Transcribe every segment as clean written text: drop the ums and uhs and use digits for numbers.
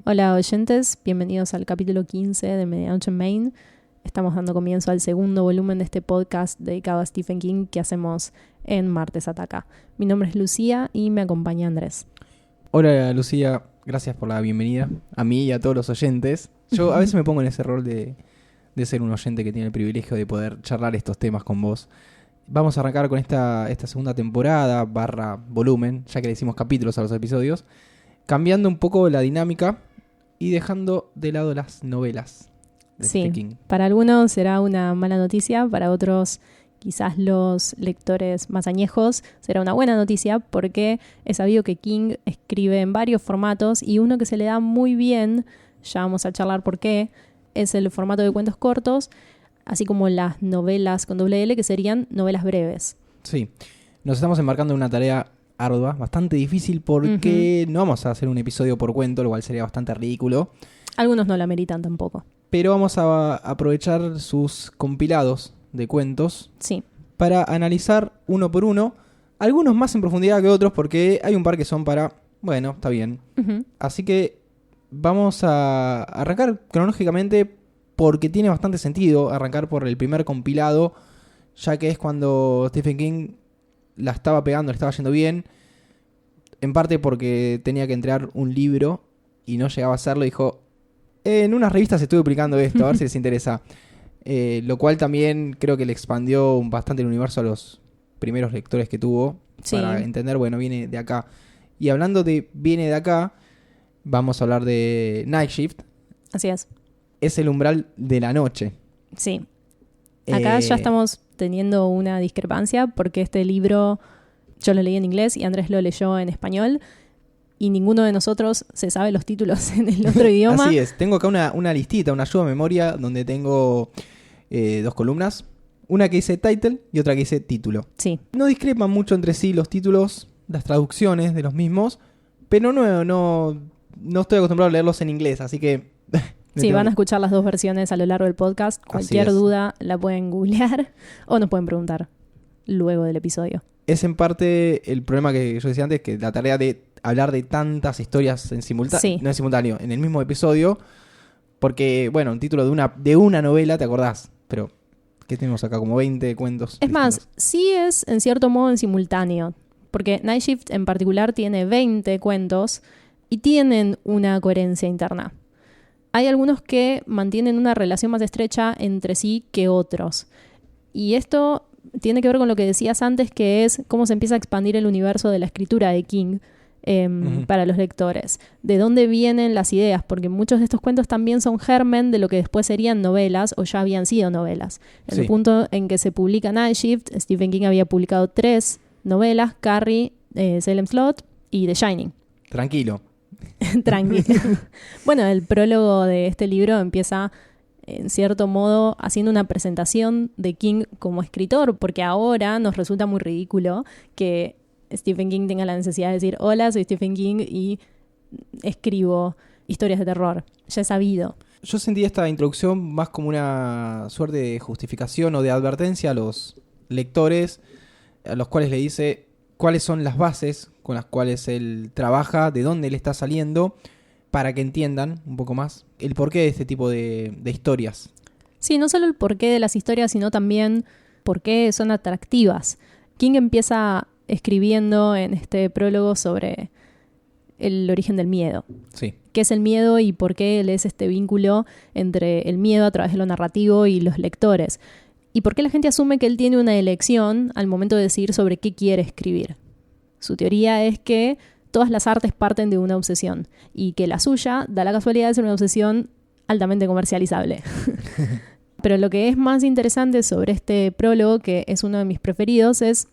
Hola oyentes, bienvenidos al capítulo 15 de Medianoche en Maine. Estamos dando comienzo al segundo volumen de este podcast dedicado a Stephen King que hacemos en Martes Ataca. Mi nombre es Lucía y me acompaña Andrés. Hola Lucía, gracias por la bienvenida a mí y a todos los oyentes. Yo a veces me pongo en ese rol de ser un oyente que tiene el privilegio de poder charlar estos temas con vos. Vamos a arrancar con esta segunda temporada / volumen, ya que le hicimos capítulos a los episodios, cambiando un poco la dinámica y dejando de lado las novelas de Stephen King. Para algunos será una mala noticia, para otros, quizás los lectores más añejos, será una buena noticia porque es sabido que King escribe en varios formatos y uno que se le da muy bien, ya vamos a charlar por qué, es el formato de cuentos cortos, así como las novelas con doble L, que serían novelas breves. Sí, nos estamos embarcando en una tarea ardua, bastante difícil porque no vamos a hacer un episodio por cuento, lo cual sería bastante ridículo. Algunos no la meritan tampoco. Pero vamos a aprovechar sus compilados de cuentos para analizar uno por uno, algunos más en profundidad que otros porque hay un par que son para, bueno, está bien. Así que vamos a arrancar cronológicamente porque tiene bastante sentido arrancar por el primer compilado, ya que es cuando Stephen King la estaba pegando, le estaba yendo bien, en parte porque tenía que entregar un libro y no llegaba a hacerlo. Dijo, en unas revistas estuve publicando esto, a ver si les interesa. Lo cual también creo que le expandió bastante el universo a los primeros lectores que tuvo, para entender, bueno, viene de acá. Y hablando de viene de acá, vamos a hablar de Night Shift. Así es. Es el umbral de la noche. Sí. Acá ya estamos teniendo una discrepancia porque este libro yo lo leí en inglés y Andrés lo leyó en español y ninguno de nosotros se sabe los títulos en el otro idioma. Así es, tengo acá una listita, una ayuda de memoria donde tengo 2 columnas, una que dice title y otra que dice título. Sí. No discrepan mucho entre sí los títulos, las traducciones de los mismos, pero no estoy acostumbrado a leerlos en inglés, así que... Sí, van a escuchar las dos versiones a lo largo del podcast. Cualquier duda la pueden googlear o nos pueden preguntar luego del episodio. Es en parte el problema que yo decía antes, que la tarea de hablar de tantas historias en simultáneo, no en simultáneo, en el mismo episodio, porque, bueno, un título de una novela, ¿te acordás? Pero, ¿qué tenemos acá? Como 20 cuentos. Es más, sí es en cierto modo en simultáneo, porque Night Shift en particular tiene 20 cuentos y tienen una coherencia interna. Hay algunos que mantienen una relación más estrecha entre sí que otros. Y esto tiene que ver con lo que decías antes, que es cómo se empieza a expandir el universo de la escritura de King para los lectores. De dónde vienen las ideas, porque muchos de estos cuentos también son germen de lo que después serían novelas o ya habían sido novelas. En el punto en que se publica Night Shift, Stephen King había publicado 3 novelas, Carrie, Salem Slot y The Shining. Tranquilo. Tranquilo. Bueno, el prólogo de este libro empieza, en cierto modo, haciendo una presentación de King como escritor, porque ahora nos resulta muy ridículo que Stephen King tenga la necesidad de decir, hola, soy Stephen King y escribo historias de terror. Ya es sabido. Yo sentí esta introducción más como una suerte de justificación o de advertencia a los lectores, a los cuales le dice cuáles son las bases con las cuales él trabaja, de dónde él está saliendo, para que entiendan un poco más el porqué de este tipo de historias. Sí, no solo el porqué de las historias, sino también por qué son atractivas. King empieza escribiendo en este prólogo sobre el origen del miedo. Sí. ¿Qué es el miedo y por qué él es este vínculo entre el miedo a través de lo narrativo y los lectores? ¿Y por qué la gente asume que él tiene una elección al momento de decidir sobre qué quiere escribir? Su teoría es que todas las artes parten de una obsesión y que la suya da la casualidad de ser una obsesión altamente comercializable. Pero lo que es más interesante sobre este prólogo, que es uno de mis preferidos, es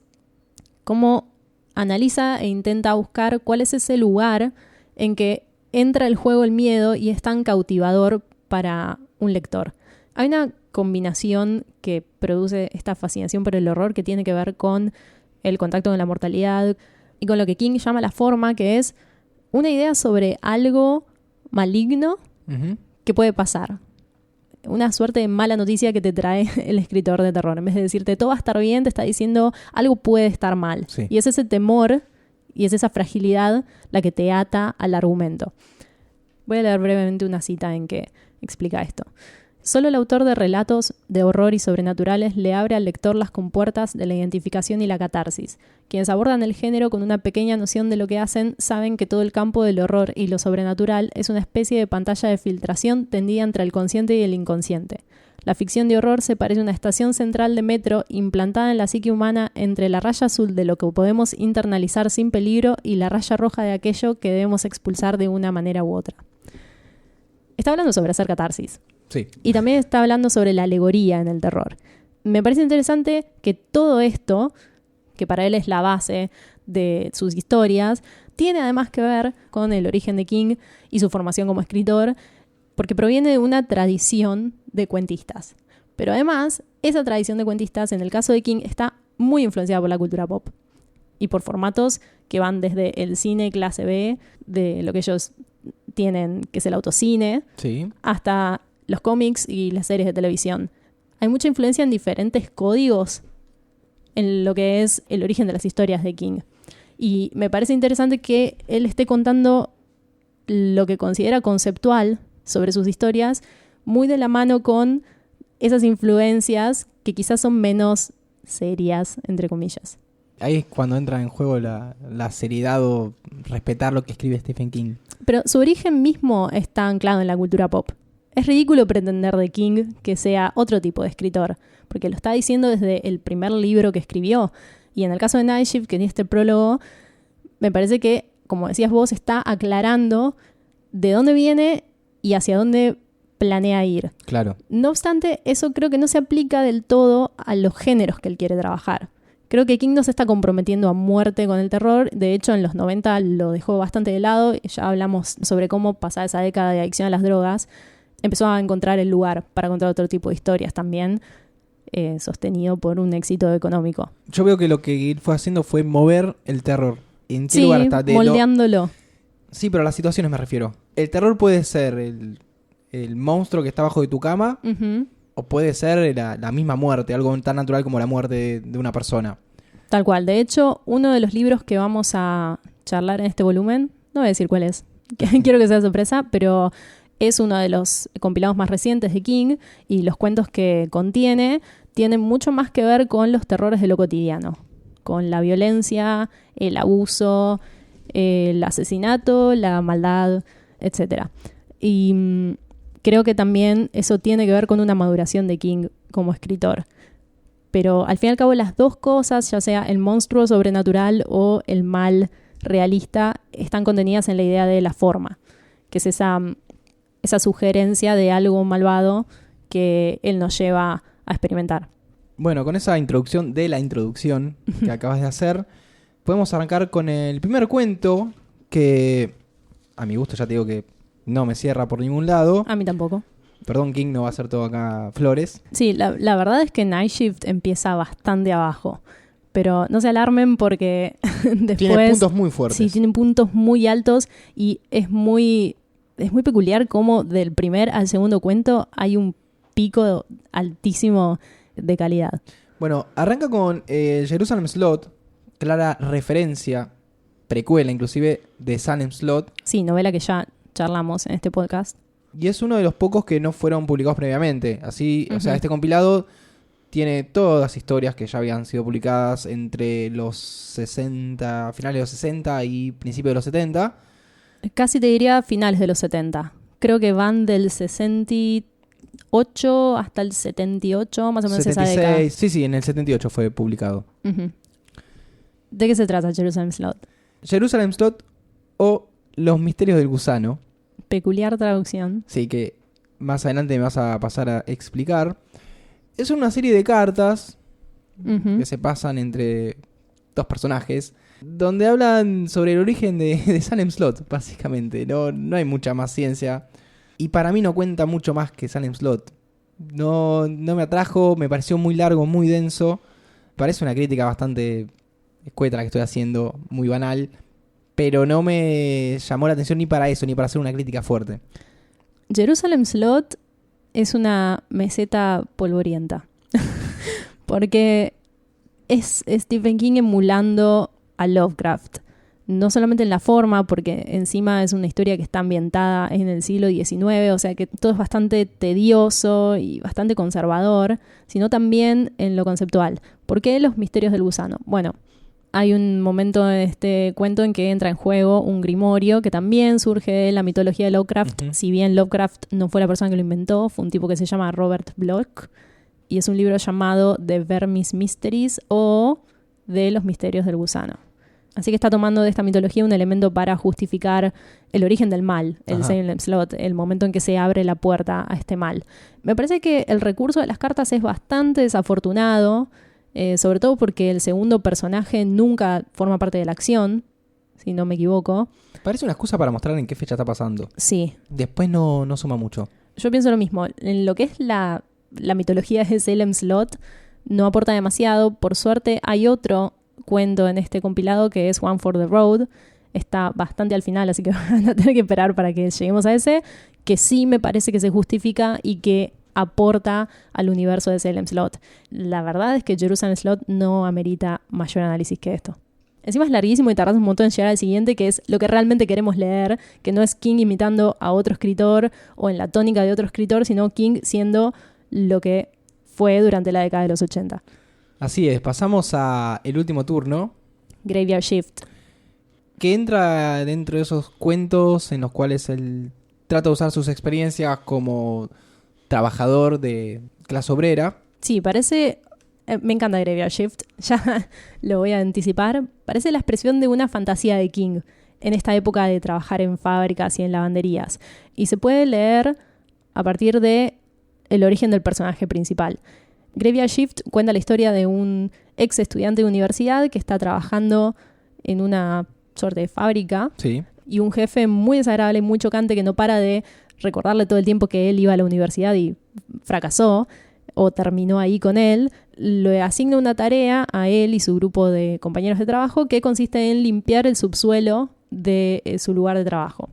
cómo analiza e intenta buscar cuál es ese lugar en que entra el juego el miedo y es tan cautivador para un lector. Hay una combinación que produce esta fascinación por el horror que tiene que ver con el contacto con la mortalidad y con lo que King llama la forma, que es una idea sobre algo maligno que puede pasar. Una suerte de mala noticia que te trae el escritor de terror. En vez de decirte todo va a estar bien, te está diciendo algo puede estar mal. Sí. Y es ese temor y es esa fragilidad la que te ata al argumento. Voy a leer brevemente una cita en que explica esto. Solo el autor de relatos de horror y sobrenaturales le abre al lector las compuertas de la identificación y la catarsis. Quienes abordan el género con una pequeña noción de lo que hacen saben que todo el campo del horror y lo sobrenatural es una especie de pantalla de filtración tendida entre el consciente y el inconsciente. La ficción de horror se parece a una estación central de metro implantada en la psique humana entre la raya azul de lo que podemos internalizar sin peligro y la raya roja de aquello que debemos expulsar de una manera u otra. Está hablando sobre hacer catarsis. Sí. Y también está hablando sobre la alegoría en el terror. Me parece interesante que todo esto, que para él es la base de sus historias, tiene además que ver con el origen de King y su formación como escritor, porque proviene de una tradición de cuentistas. Pero además, esa tradición de cuentistas, en el caso de King, está muy influenciada por la cultura pop y por formatos que van desde el cine clase B, de lo que ellos tienen, que es el autocine, sí, hasta los cómics y las series de televisión. Hay mucha influencia en diferentes códigos en lo que es el origen de las historias de King. Y me parece interesante que él esté contando lo que considera conceptual sobre sus historias, muy de la mano con esas influencias que quizás son menos serias, entre comillas. Ahí es cuando entra en juego la seriedad o respetar lo que escribe Stephen King. Pero su origen mismo está anclado en la cultura pop. Es ridículo pretender de King que sea otro tipo de escritor, porque lo está diciendo desde el primer libro que escribió. Y en el caso de Night Shift, que tiene este prólogo, me parece que, como decías vos, está aclarando de dónde viene y hacia dónde planea ir. Claro. No obstante, eso creo que no se aplica del todo a los géneros que él quiere trabajar. Creo que King no se está comprometiendo a muerte con el terror. De hecho, en los 90 lo dejó bastante de lado. Ya hablamos sobre cómo, pasada esa década de adicción a las drogas, empezó a encontrar el lugar para contar otro tipo de historias también, sostenido por un éxito económico. Yo veo que lo que él fue haciendo fue mover el terror. ¿En qué lugar está? Moldeándolo. Sí, pero a las situaciones me refiero. El terror puede ser el monstruo que está abajo de tu cama, o puede ser la misma muerte, algo tan natural como la muerte de una persona. Tal cual. De hecho, uno de los libros que vamos a charlar en este volumen, no voy a decir cuál es, quiero que sea sorpresa, pero es uno de los compilados más recientes de King, y los cuentos que contiene tienen mucho más que ver con los terrores de lo cotidiano, con la violencia, el abuso, el asesinato, la maldad, etc. Y creo que también eso tiene que ver con una maduración de King como escritor. Pero al fin y al cabo las dos cosas, ya sea el monstruo sobrenatural o el mal realista, están contenidas en la idea de la forma, que es esa sugerencia de algo malvado que él nos lleva a experimentar. Bueno, con esa introducción de la introducción que acabas de hacer, podemos arrancar con el primer cuento que, a mi gusto, ya te digo que no me cierra por ningún lado. A mí tampoco. Perdón, King, no va a ser todo acá flores. Sí, la verdad es que Night Shift empieza bastante abajo. Pero no se alarmen porque después... Tiene puntos muy fuertes. Sí, tiene puntos muy altos y es muy peculiar cómo del primer al segundo cuento hay un pico altísimo de calidad. Bueno, arranca con Jerusalem Slot, clara referencia, precuela inclusive, de Salem Slot. Sí, novela que ya charlamos en este podcast. Y es uno de los pocos que no fueron publicados previamente. Así, o sea, este compilado tiene todas las historias que ya habían sido publicadas entre los 60, finales de los 60 y principios de los 70. Casi te diría finales de los 70. Creo que van del 68 hasta el 78, más o menos 76, esa década. Sí, en el 78 fue publicado. ¿De qué se trata Jerusalem Slot? Jerusalem Slot o Los misterios del gusano. Peculiar traducción. Sí, que más adelante me vas a pasar a explicar. Es una serie de cartas que se pasan entre dos personajes, donde hablan sobre el origen de Salem Slot, básicamente. No hay mucha más ciencia. Y para mí no cuenta mucho más que Salem Slot. No me atrajo, me pareció muy largo, muy denso. Parece una crítica bastante escueta la que estoy haciendo, muy banal. Pero no me llamó la atención ni para eso, ni para hacer una crítica fuerte. Jerusalem Slot es una meseta polvorienta. Porque es Stephen King emulando a Lovecraft. no solamente en la forma, porque encima es una historia que está ambientada en el siglo XIX, o sea que todo es bastante tedioso y bastante conservador, sino también en lo conceptual. ¿Por qué los misterios del gusano? Bueno, hay un momento en este cuento en que entra en juego un grimorio que también surge de la mitología de Lovecraft. Si bien Lovecraft no fue la persona que lo inventó, fue un tipo que se llama Robert Bloch, y es un libro llamado The Vermis Mysteries o de los misterios del gusano. Así que está tomando de esta mitología un elemento para justificar el origen del mal, el Salem Slot, el momento en que se abre la puerta a este mal. Me parece que el recurso de las cartas es bastante desafortunado, sobre todo porque el segundo personaje nunca forma parte de la acción, si no me equivoco. Parece una excusa para mostrar en qué fecha está pasando. Sí. Después no suma mucho. Yo pienso lo mismo. En lo que es la mitología de Salem Slot, no aporta demasiado. Por suerte hay otro cuento en este compilado que es One for the Road. Está bastante al final, así que van a tener que esperar para que lleguemos a ese, que sí me parece que se justifica y que aporta al universo de Salem Slot. La verdad es que Jerusalem Slot no amerita mayor análisis que esto. Encima es larguísimo y tardas un montón en llegar al siguiente, que es lo que realmente queremos leer, que no es King imitando a otro escritor o en la tónica de otro escritor, sino King siendo lo que fue durante la década de los 80. Así es, pasamos a el último turno. Graveyard Shift. Que entra dentro de esos cuentos en los cuales él trata de usar sus experiencias como trabajador de clase obrera. Sí, parece... me encanta Graveyard Shift, ya lo voy a anticipar. Parece la expresión de una fantasía de King en esta época de trabajar en fábricas y en lavanderías. Y se puede leer a partir de el origen del personaje principal. Graveyard Shift cuenta la historia de un ex estudiante de universidad que está trabajando en una suerte de fábrica. Sí. Y un jefe muy desagradable, muy chocante, que no para de recordarle todo el tiempo que él iba a la universidad y fracasó o terminó ahí con él. Le asigna una tarea a él y su grupo de compañeros de trabajo que consiste en limpiar el subsuelo de su lugar de trabajo.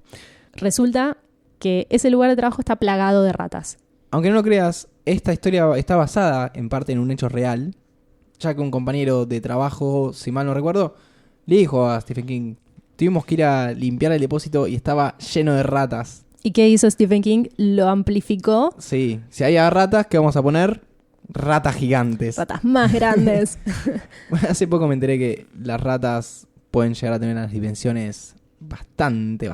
Resulta que ese lugar de trabajo está plagado de ratas. Aunque no lo creas, esta historia está basada en parte en un hecho real, ya que un compañero de trabajo, si mal no recuerdo, le dijo a Stephen King: tuvimos que ir a limpiar el depósito y estaba lleno de ratas. ¿Y qué hizo Stephen King? Lo amplificó. Sí, si hay ratas, ¿qué vamos a poner? Ratas gigantes. Ratas más grandes. Bueno, hace poco me enteré que las ratas pueden llegar a tener unas dimensiones bastante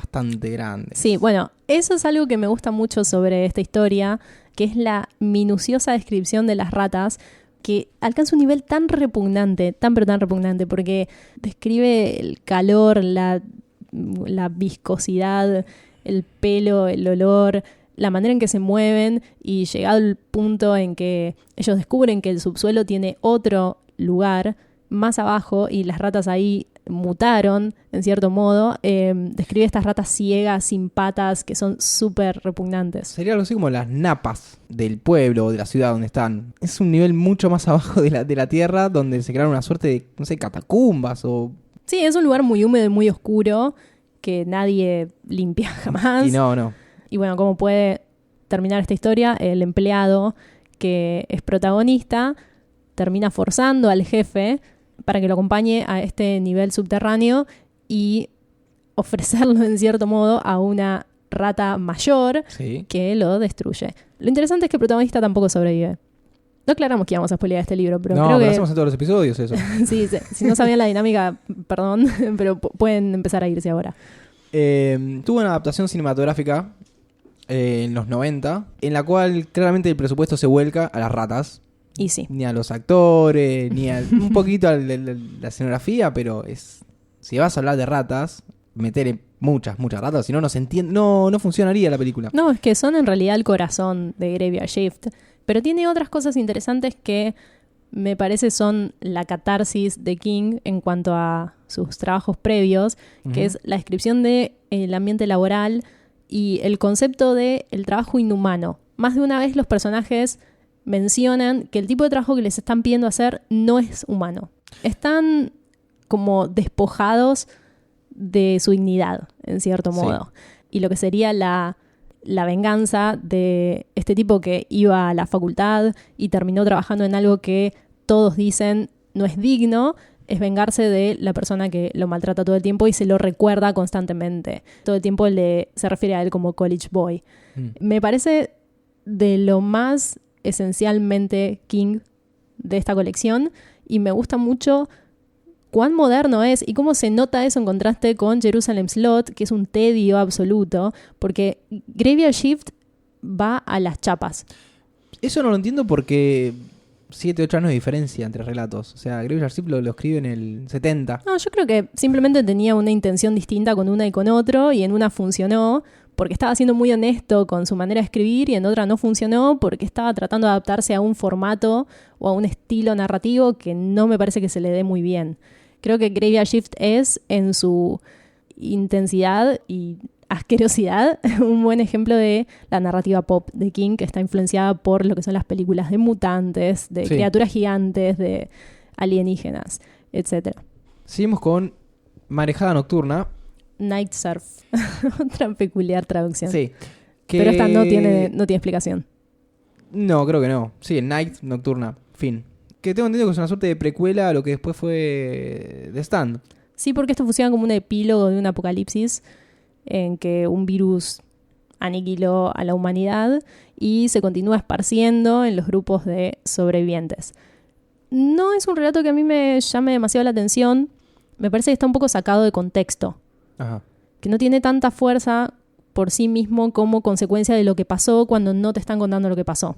grandes. Sí, bueno, eso es algo que me gusta mucho sobre esta historia, que es la minuciosa descripción de las ratas, que alcanza un nivel tan repugnante, tan repugnante, porque describe el calor, la viscosidad, el pelo, el olor, la manera en que se mueven, y llegado el punto en que ellos descubren que el subsuelo tiene otro lugar más abajo y las ratas ahí mutaron, en cierto modo, describe estas ratas ciegas, sin patas, que son súper repugnantes. Sería algo así como las napas del pueblo o de la ciudad donde están. Es un nivel mucho más abajo de la tierra, donde se crearon una suerte de, no sé, catacumbas o... Sí, es un lugar muy húmedo y muy oscuro que nadie limpia jamás. Y no. Y bueno, ¿cómo puede terminar esta historia? El empleado, que es protagonista, termina forzando al jefe para que lo acompañe a este nivel subterráneo y ofrecerlo en cierto modo a una rata mayor, sí, que lo destruye. Lo interesante es que el protagonista tampoco sobrevive. No aclaramos que íbamos a spoilear este libro, pero creo que... lo hacemos en todos los episodios eso. Sí, si no sabían la dinámica, perdón, pero pueden empezar a irse ahora. Tuvo una adaptación cinematográfica en los 90, en la cual claramente el presupuesto se vuelca a las ratas. Y sí. Ni a los actores, ni a un poquito a la escenografía, pero si vas a hablar de ratas, meter muchas ratas, si no se entiende, no funcionaría la película. No, es que son en realidad el corazón de Graveyard Shift, pero tiene otras cosas interesantes que me parece son la catarsis de King en cuanto a sus trabajos previos, que es la descripción del ambiente laboral y el concepto del trabajo inhumano. Más de una vez los personajes mencionan que el tipo de trabajo que les están pidiendo hacer no es humano. Están como despojados de su dignidad, en cierto modo. Sí. Y lo que sería la venganza de este tipo que iba a la facultad y terminó trabajando en algo que todos dicen no es digno, es vengarse de la persona que lo maltrata todo el tiempo y se lo recuerda constantemente. Todo el tiempo se refiere a él como college boy. Me parece de lo más esencialmente King de esta colección y me gusta mucho cuán moderno es y cómo se nota eso en contraste con Jerusalem's Lot, que es un tedio absoluto, porque Graveyard Shift va a las chapas. Eso no lo entiendo porque 7, 8 años de diferencia entre relatos. O sea, Graveyard Shift lo escribe en el 70. No, yo creo que simplemente tenía una intención distinta con una y con otro, y en una funcionó porque estaba siendo muy honesto con su manera de escribir y en otra no funcionó porque estaba tratando de adaptarse a un formato o a un estilo narrativo que no me parece que se le dé muy bien. Creo que Graveyard Shift es, en su intensidad y asquerosidad, un buen ejemplo de la narrativa pop de King, que está influenciada por lo que son las películas de mutantes, de criaturas gigantes, de alienígenas, etc. Seguimos con Marejada Nocturna. Night Surf. Otra peculiar traducción. Sí. Pero esta no tiene explicación. No, creo que no. Sí, Night Nocturna. Fin. Que tengo entendido que es una suerte de precuela a lo que después fue The Stand. Sí, porque esto funciona como un epílogo de un apocalipsis en que un virus aniquiló a la humanidad y se continúa esparciendo en los grupos de sobrevivientes. No es un relato que a mí me llame demasiado la atención. Me parece que está un poco sacado de contexto. Ajá. Que no tiene tanta fuerza por sí mismo como consecuencia de lo que pasó cuando no te están contando lo que pasó.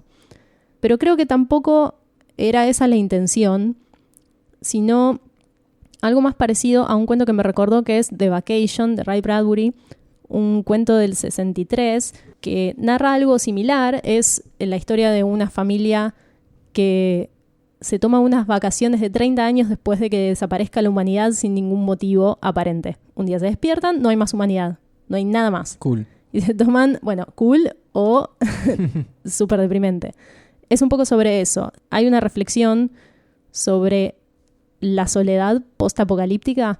Pero creo que tampoco era esa la intención, sino algo más parecido a un cuento que me recordó, que es The Vacation, de Ray Bradbury, un cuento del 63 que narra algo similar. Es la historia de una familia que se toma unas vacaciones de 30 años después de que desaparezca la humanidad sin ningún motivo aparente. Un día se despiertan, no hay más humanidad, no hay nada más. Cool. Y se toman, cool o súper deprimente. Es un poco sobre eso. Hay una reflexión sobre la soledad post-apocalíptica,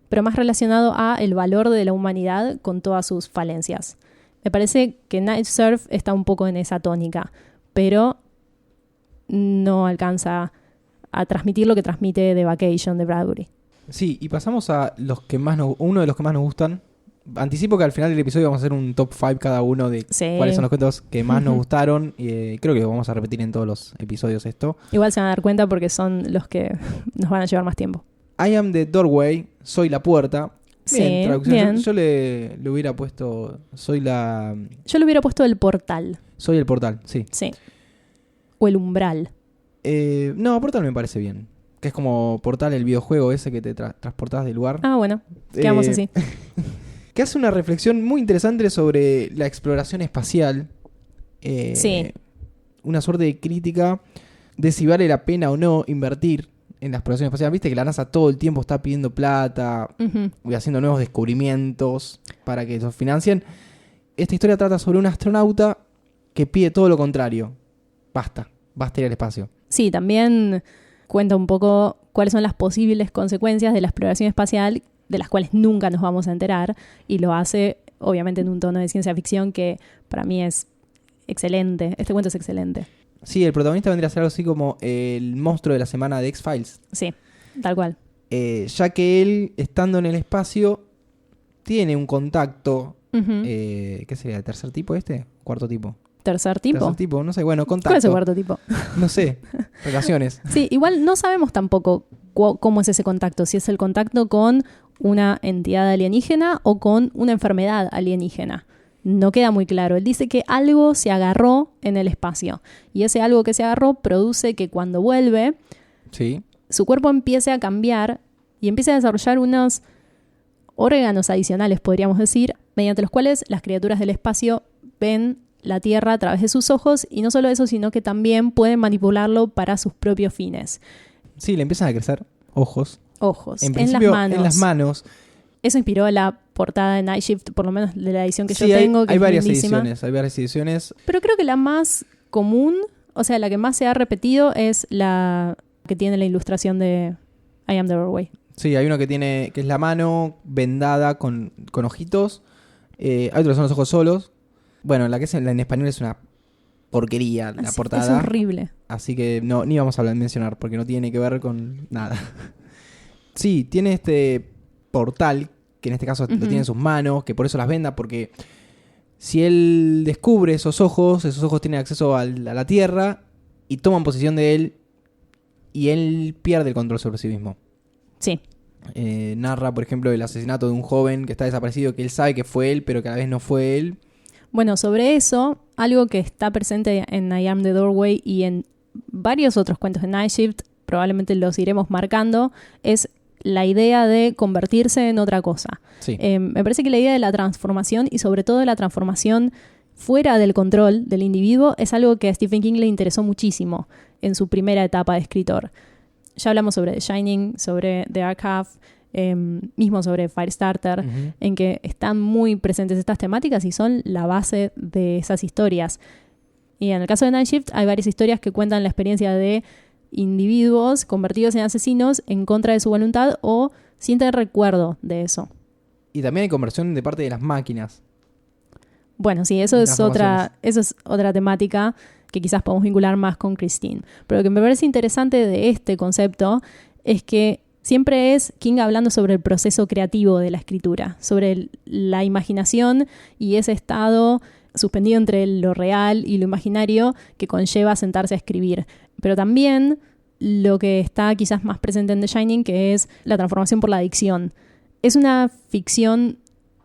pero más relacionado a el valor de la humanidad con todas sus falencias. Me parece que Night Surf está un poco en esa tónica, pero no alcanza a transmitir lo que transmite The Vacation de Bradbury. Sí, y pasamos a los que más uno de los que más nos gustan. Anticipo que al final del episodio vamos a hacer un top 5 cada uno de cuáles son los cuentos que más nos gustaron. Creo que lo vamos a repetir en todos los episodios esto. Igual se van a dar cuenta porque son los que nos van a llevar más tiempo. I am the doorway, soy la puerta. Bien, sí, traducción. bien. Yo le hubiera puesto soy la... Yo le hubiera puesto el portal. Soy el portal, sí. Sí. O el umbral. No, portal me parece bien. Que es como Portal, el videojuego ese que te transportás del lugar. Ah, bueno, quedamos así. Que hace una reflexión muy interesante sobre la exploración espacial. Sí. Una suerte de crítica de si vale la pena o no invertir en la exploración espacial. Viste que la NASA todo el tiempo está pidiendo plata y haciendo nuevos descubrimientos para que los financien. Esta historia trata sobre un astronauta que pide todo lo contrario. Basta ir al espacio. Sí, también cuenta un poco cuáles son las posibles consecuencias de la exploración espacial, de las cuales nunca nos vamos a enterar, y lo hace obviamente en un tono de ciencia ficción que para mí es excelente. Este cuento es excelente. Sí, el protagonista vendría a ser algo así como el monstruo de la semana de X-Files. Sí, tal cual. Ya que él, estando en el espacio, tiene un contacto. ¿Qué sería? ¿Tercer tipo este? ¿Cuarto tipo? ¿Tercer tipo? Tercer tipo, no sé, bueno, contacto. ¿Cuál es el cuarto tipo? No sé, relaciones. Sí, igual no sabemos tampoco cómo es ese contacto. Si es el contacto con una entidad alienígena o con una enfermedad alienígena. No queda muy claro. Él dice que algo se agarró en el espacio. Y ese algo que se agarró produce que cuando vuelve, sí, su cuerpo empiece a cambiar y empiece a desarrollar unos órganos adicionales, podríamos decir, mediante los cuales las criaturas del espacio ven la Tierra a través de sus ojos, y no solo eso, sino que también pueden manipularlo para sus propios fines. Sí, le empiezan a crecer ojos. En las manos. Eso Eso inspiró la portada de Night Shift, por lo menos de la edición que sí, yo tengo, que hay es varias lindísima. hay varias ediciones. Pero creo que la más común, o sea, la que más se ha repetido, es la que tiene la ilustración de I Am the Doorway. Sí, hay uno que es la mano vendada con ojitos. Hay otros que son los ojos solos. Bueno, la que es en español es una porquería, la portada. Es horrible. Así que no, ni vamos a mencionar porque no tiene que ver con nada. Sí, tiene este portal, que en este caso lo tiene en sus manos, que por eso las venda, porque si él descubre esos ojos tienen acceso a la Tierra y toman posesión de él, y él pierde el control sobre sí mismo. Sí. Narra, por ejemplo, el asesinato de un joven que está desaparecido, que él sabe que fue él, pero que a la vez no fue él. Bueno, sobre eso, algo que está presente en I Am the Doorway y en varios otros cuentos de Night Shift, probablemente los iremos marcando, es la idea de convertirse en otra cosa. Sí. Me parece que la idea de la transformación, y sobre todo de la transformación fuera del control del individuo, es algo que a Stephen King le interesó muchísimo en su primera etapa de escritor. Ya hablamos sobre The Shining, sobre The Archive, mismo sobre Firestarter, en que están muy presentes estas temáticas y son la base de esas historias. Y en el caso de Night Shift hay varias historias que cuentan la experiencia de individuos convertidos en asesinos en contra de su voluntad o sienten recuerdo de eso. Y también hay conversión de parte de las máquinas. Bueno, sí, eso es otra temática que quizás podemos vincular más con Christine. Pero lo que me parece interesante de este concepto es que siempre es King hablando sobre el proceso creativo de la escritura, sobre la imaginación y ese estado suspendido entre lo real y lo imaginario que conlleva sentarse a escribir. Pero también lo que está quizás más presente en The Shining, que es la transformación por la adicción. Es una ficción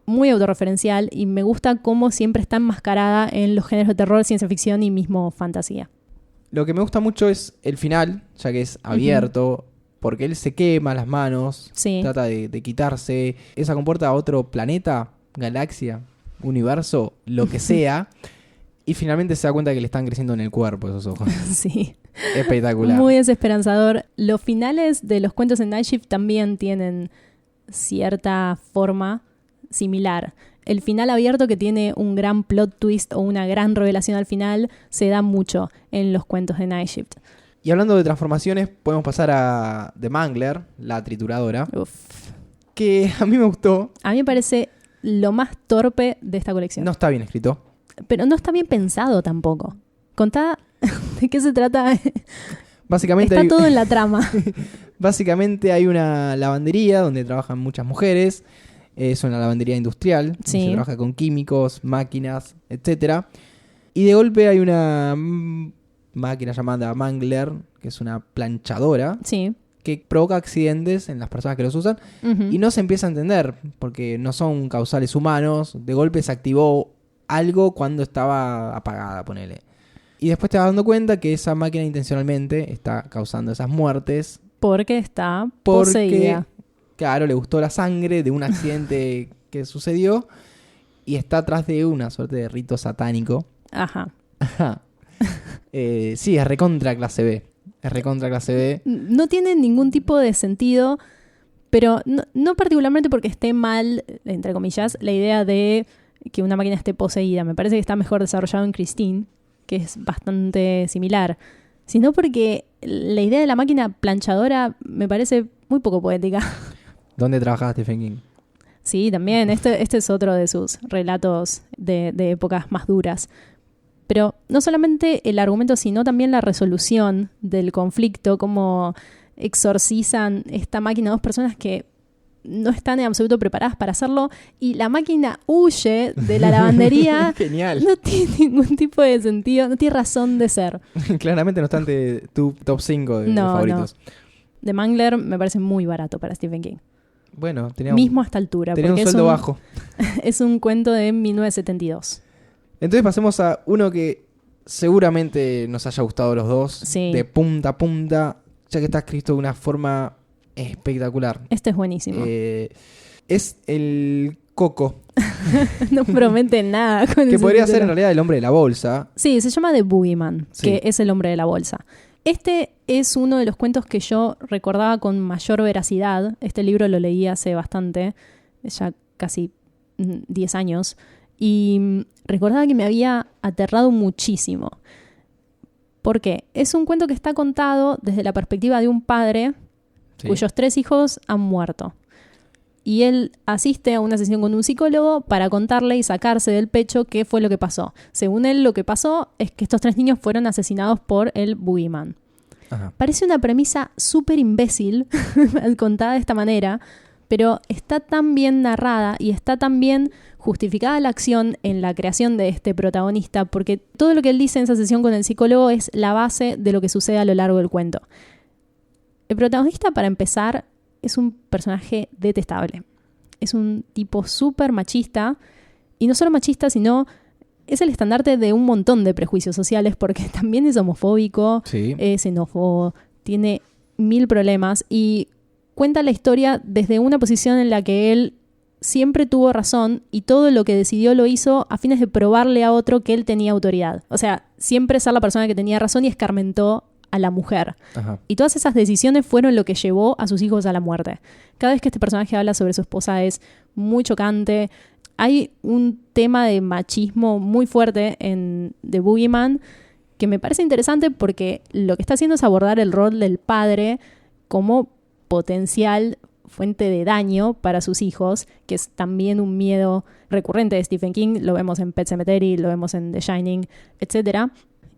muy autorreferencial y me gusta cómo siempre está enmascarada en los géneros de terror, ciencia ficción y mismo fantasía. Lo que me gusta mucho es el final, ya que es abierto, porque él se quema las manos, trata de quitarse, esa compuerta a otro planeta, galaxia, universo, lo que sea, y finalmente se da cuenta que le están creciendo en el cuerpo esos ojos. Sí. Espectacular. Muy desesperanzador. Los finales de los cuentos en Night Shift también tienen cierta forma similar. El final abierto, que tiene un gran plot twist o una gran revelación al final, se da mucho en los cuentos de Night Shift. Y hablando de transformaciones, podemos pasar a The Mangler, la trituradora. Uf. Que a mí me gustó. A mí me parece lo más torpe de esta colección. No está bien escrito. Pero no está bien pensado tampoco. Contá de qué se trata. Básicamente está todo en la trama. Básicamente hay una lavandería donde trabajan muchas mujeres. Es una lavandería industrial. Sí. Se trabaja con químicos, máquinas, etc. Y de golpe hay una máquina llamada Mangler, que es una planchadora. Sí. Que provoca accidentes en las personas que los usan. Y no se empieza a entender, porque no son causales humanos. De golpe se activó algo cuando estaba apagada, ponele. Y después te vas dando cuenta que esa máquina intencionalmente está causando esas muertes. Porque está poseída. Claro, le gustó la sangre de un accidente que sucedió y está atrás de una suerte de rito satánico. Ajá. Sí, es recontra clase B. Es recontra clase B. No tiene ningún tipo de sentido, pero no particularmente porque esté mal, entre comillas, la idea de que una máquina esté poseída. Me parece que está mejor desarrollado en Christine, que es bastante similar. Sino porque la idea de la máquina planchadora me parece muy poco poética. ¿Dónde trabajaba Stephen King? Sí, también. Este es otro de sus relatos de épocas más duras. Pero no solamente el argumento, sino también la resolución del conflicto, cómo exorcizan esta máquina a dos personas que no están en absoluto preparadas para hacerlo, y la máquina huye de la lavandería. Genial. No tiene ningún tipo de sentido, no tiene razón de ser. Claramente no está entre tu top 5 de favoritos. No. The Mangler me parece muy barato para Stephen King. Bueno, tenía mismo a esta altura. Tenía un sueldo bajo. Es un cuento de 1972. Entonces pasemos a uno que seguramente nos haya gustado a los dos. Sí. De punta a punta, ya que está escrito de una forma espectacular. Este es buenísimo. Es el Coco. No promete nada con que ese podría título. ser en realidad el hombre de la bolsa. Sí, se llama The Boogeyman, Sí. que es el hombre de la bolsa. Este es uno de los cuentos que yo recordaba con mayor veracidad. Este libro lo leí hace bastante, ya casi 10 años. Y recordaba que me había aterrado muchísimo. ¿Por qué? Es un cuento que está contado desde la perspectiva de un padre cuyos 3 hijos han muerto. Y él asiste a una sesión con un psicólogo para contarle y sacarse del pecho qué fue lo que pasó. Según él, lo que pasó es que estos 3 niños fueron asesinados por el Boogeyman. Ajá. Parece una premisa súper imbécil contada de esta manera, pero está tan bien narrada y está tan bien justificada la acción en la creación de este protagonista, porque todo lo que él dice en esa sesión con el psicólogo es la base de lo que sucede a lo largo del cuento. El protagonista, para empezar, es un personaje detestable. Es un tipo súper machista, y no solo machista, sino es el estandarte de un montón de prejuicios sociales, porque también es homofóbico, sí. Es xenófobo, tiene 1000 problemas, y cuenta la historia desde una posición en la que él siempre tuvo razón y todo lo que decidió lo hizo a fines de probarle a otro que él tenía autoridad. O sea, siempre ser la persona que tenía razón y escarmentó a la mujer. Ajá. Y todas esas decisiones fueron lo que llevó a sus hijos a la muerte. Cada vez que este personaje habla sobre su esposa es muy chocante. Hay un tema de machismo muy fuerte en The Boogeyman que me parece interesante porque lo que está haciendo es abordar el rol del padre como potencial fuente de daño para sus hijos, que es también un miedo recurrente de Stephen King. Lo vemos en Pet Sematary, lo vemos en The Shining, etc.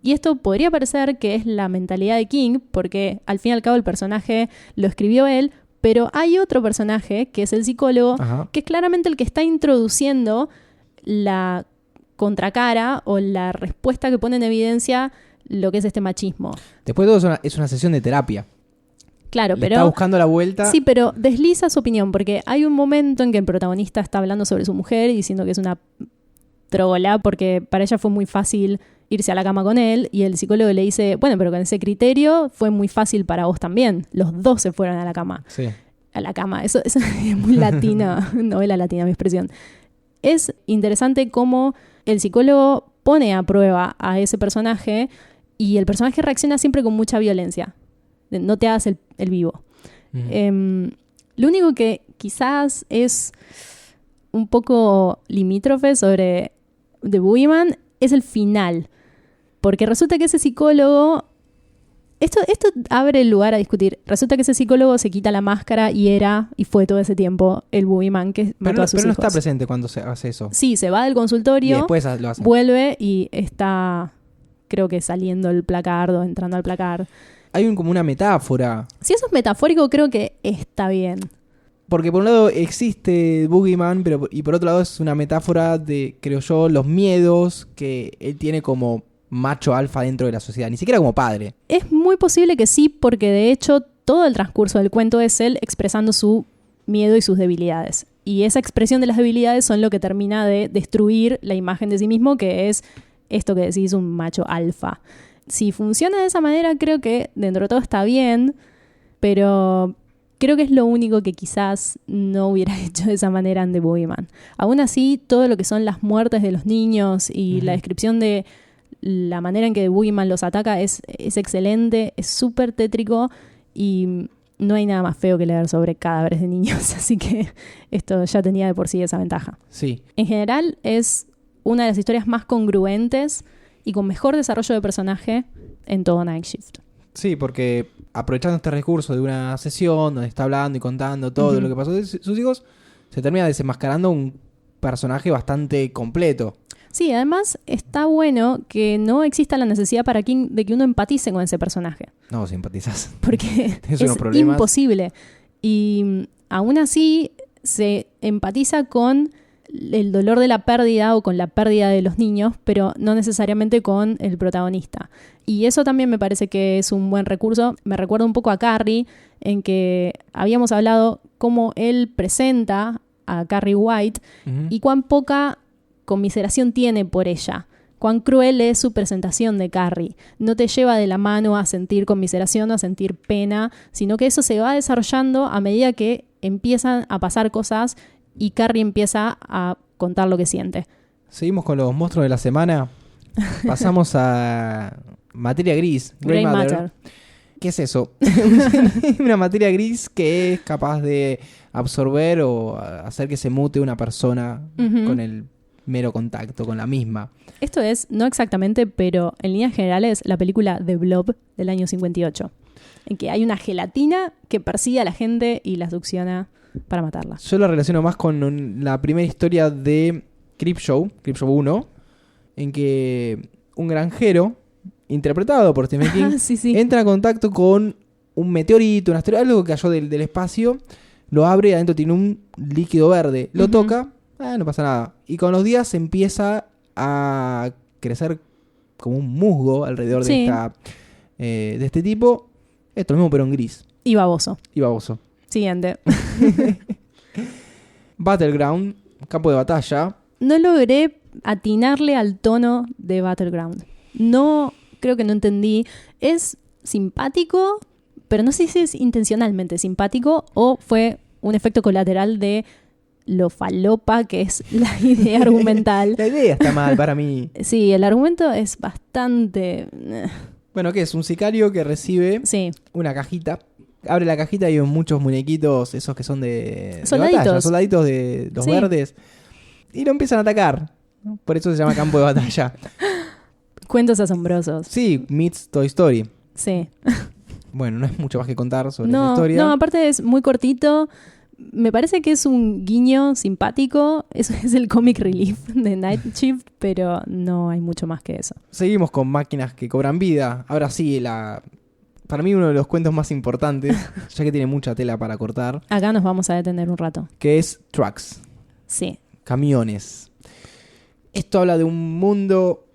Y esto podría parecer que es la mentalidad de King, porque al fin y al cabo el personaje lo escribió él, pero hay otro personaje, que es el psicólogo, Ajá. que es claramente el que está introduciendo la contracara o la respuesta que pone en evidencia lo que es este machismo. Después de todo es una sesión de terapia. Claro, Le pero está buscando la vuelta. Sí, pero desliza su opinión, porque hay un momento en que el protagonista está hablando sobre su mujer y diciendo que es una trola, porque para ella fue muy fácil irse a la cama con él, y el psicólogo le dice, bueno, pero con ese criterio fue muy fácil para vos también. Los dos se fueron a la cama. Sí. A la cama. Eso es muy latina, novela latina, mi expresión. Es interesante cómo el psicólogo pone a prueba a ese personaje y el personaje reacciona siempre con mucha violencia. No te hagas el vivo. Lo único que quizás es un poco limítrofe sobre The Boogeyman es el final. Porque resulta que ese psicólogo... Esto abre el lugar a discutir. Resulta que ese psicólogo se quita la máscara y fue todo ese tiempo el Boogeyman que mató a sus hijos. Pero no está presente cuando se hace eso. Sí, se va del consultorio, y después lo hace. Vuelve y está, creo que saliendo el placard o entrando al placard. Hay como una metáfora. Si eso es metafórico, creo que está bien. Porque por un lado existe Boogeyman, y por otro lado es una metáfora de, creo yo, los miedos que él tiene como macho alfa dentro de la sociedad, ni siquiera como padre. Es muy posible que sí, porque de hecho todo el transcurso del cuento es él expresando su miedo y sus debilidades. Y esa expresión de las debilidades son lo que termina de destruir la imagen de sí mismo, que es esto que decís, un macho alfa. Si funciona de esa manera, creo que dentro de todo está bien, pero creo que es lo único que quizás no hubiera hecho de esa manera en The Boogeyman. Aún así, todo lo que son las muertes de los niños y la descripción de la manera en que The Boogeyman los ataca es excelente, es súper tétrico y no hay nada más feo que leer sobre cadáveres de niños, así que esto ya tenía de por sí esa ventaja. Sí. En general es una de las historias más congruentes y con mejor desarrollo de personaje en todo Night Shift. Sí, porque aprovechando este recurso de una sesión donde está hablando y contando todo lo que pasó de sus hijos, se termina desenmascarando un personaje bastante completo. Sí, además está bueno que no exista la necesidad para King de que uno empatice con ese personaje. No, simpatizas. Porque es unos problemas. imposible. Y aún así se empatiza con el dolor de la pérdida o con la pérdida de los niños, pero no necesariamente con el protagonista. Y eso también me parece que es un buen recurso. Me recuerda un poco a Carrie, en que habíamos hablado cómo él presenta a Carrie White y cuán poca conmiseración tiene por ella. Cuán cruel es su presentación de Carrie. No te lleva de la mano a sentir conmiseración o a sentir pena, sino que eso se va desarrollando a medida que empiezan a pasar cosas y Carrie empieza a contar lo que siente. Seguimos con los monstruos de la semana. Pasamos a materia gris. Grey Matter. ¿Qué es eso? Una materia gris que es capaz de absorber o hacer que se mute una persona con el mero contacto con la misma. Esto es, no exactamente, pero en líneas generales, la película The Blob del año 58, en que hay una gelatina que persigue a la gente y la succiona para matarla. Yo la relaciono más con la primera historia de Creepshow 1, en que un granjero interpretado por Stephen King, sí. entra en contacto con un meteorito, un asteroide, algo que cayó del espacio, lo abre y adentro tiene un líquido verde. Lo toca, no pasa nada. Y con los días empieza a crecer como un musgo alrededor de este tipo. Esto mismo, pero en gris. Y baboso. Siguiente. Battleground, campo de batalla. No logré atinarle al tono de Battleground. No, creo que no entendí. Es simpático, pero no sé si es intencionalmente simpático o fue un efecto colateral de lo falopa que es la idea argumental. La idea está mal para mí. Sí, el argumento es bastante... Bueno, ¿qué es? Un sicario que recibe una cajita. Abre la cajita y hay muchos muñequitos, esos que son de batalla, soldaditos de los verdes. Y lo empiezan a atacar. Por eso se llama campo de batalla. Cuentos asombrosos. Sí, meets Toy Story. Sí. Bueno, no es mucho más que contar sobre la historia. No, aparte es muy cortito. Me parece que es un guiño simpático. Eso es el comic relief de Night Shift, pero no hay mucho más que eso. Seguimos con máquinas que cobran vida. Ahora sí, para mí uno de los cuentos más importantes, ya que tiene mucha tela para cortar. Acá nos vamos a detener un rato. Que es Trucks. Sí. Camiones. Esto habla de un mundo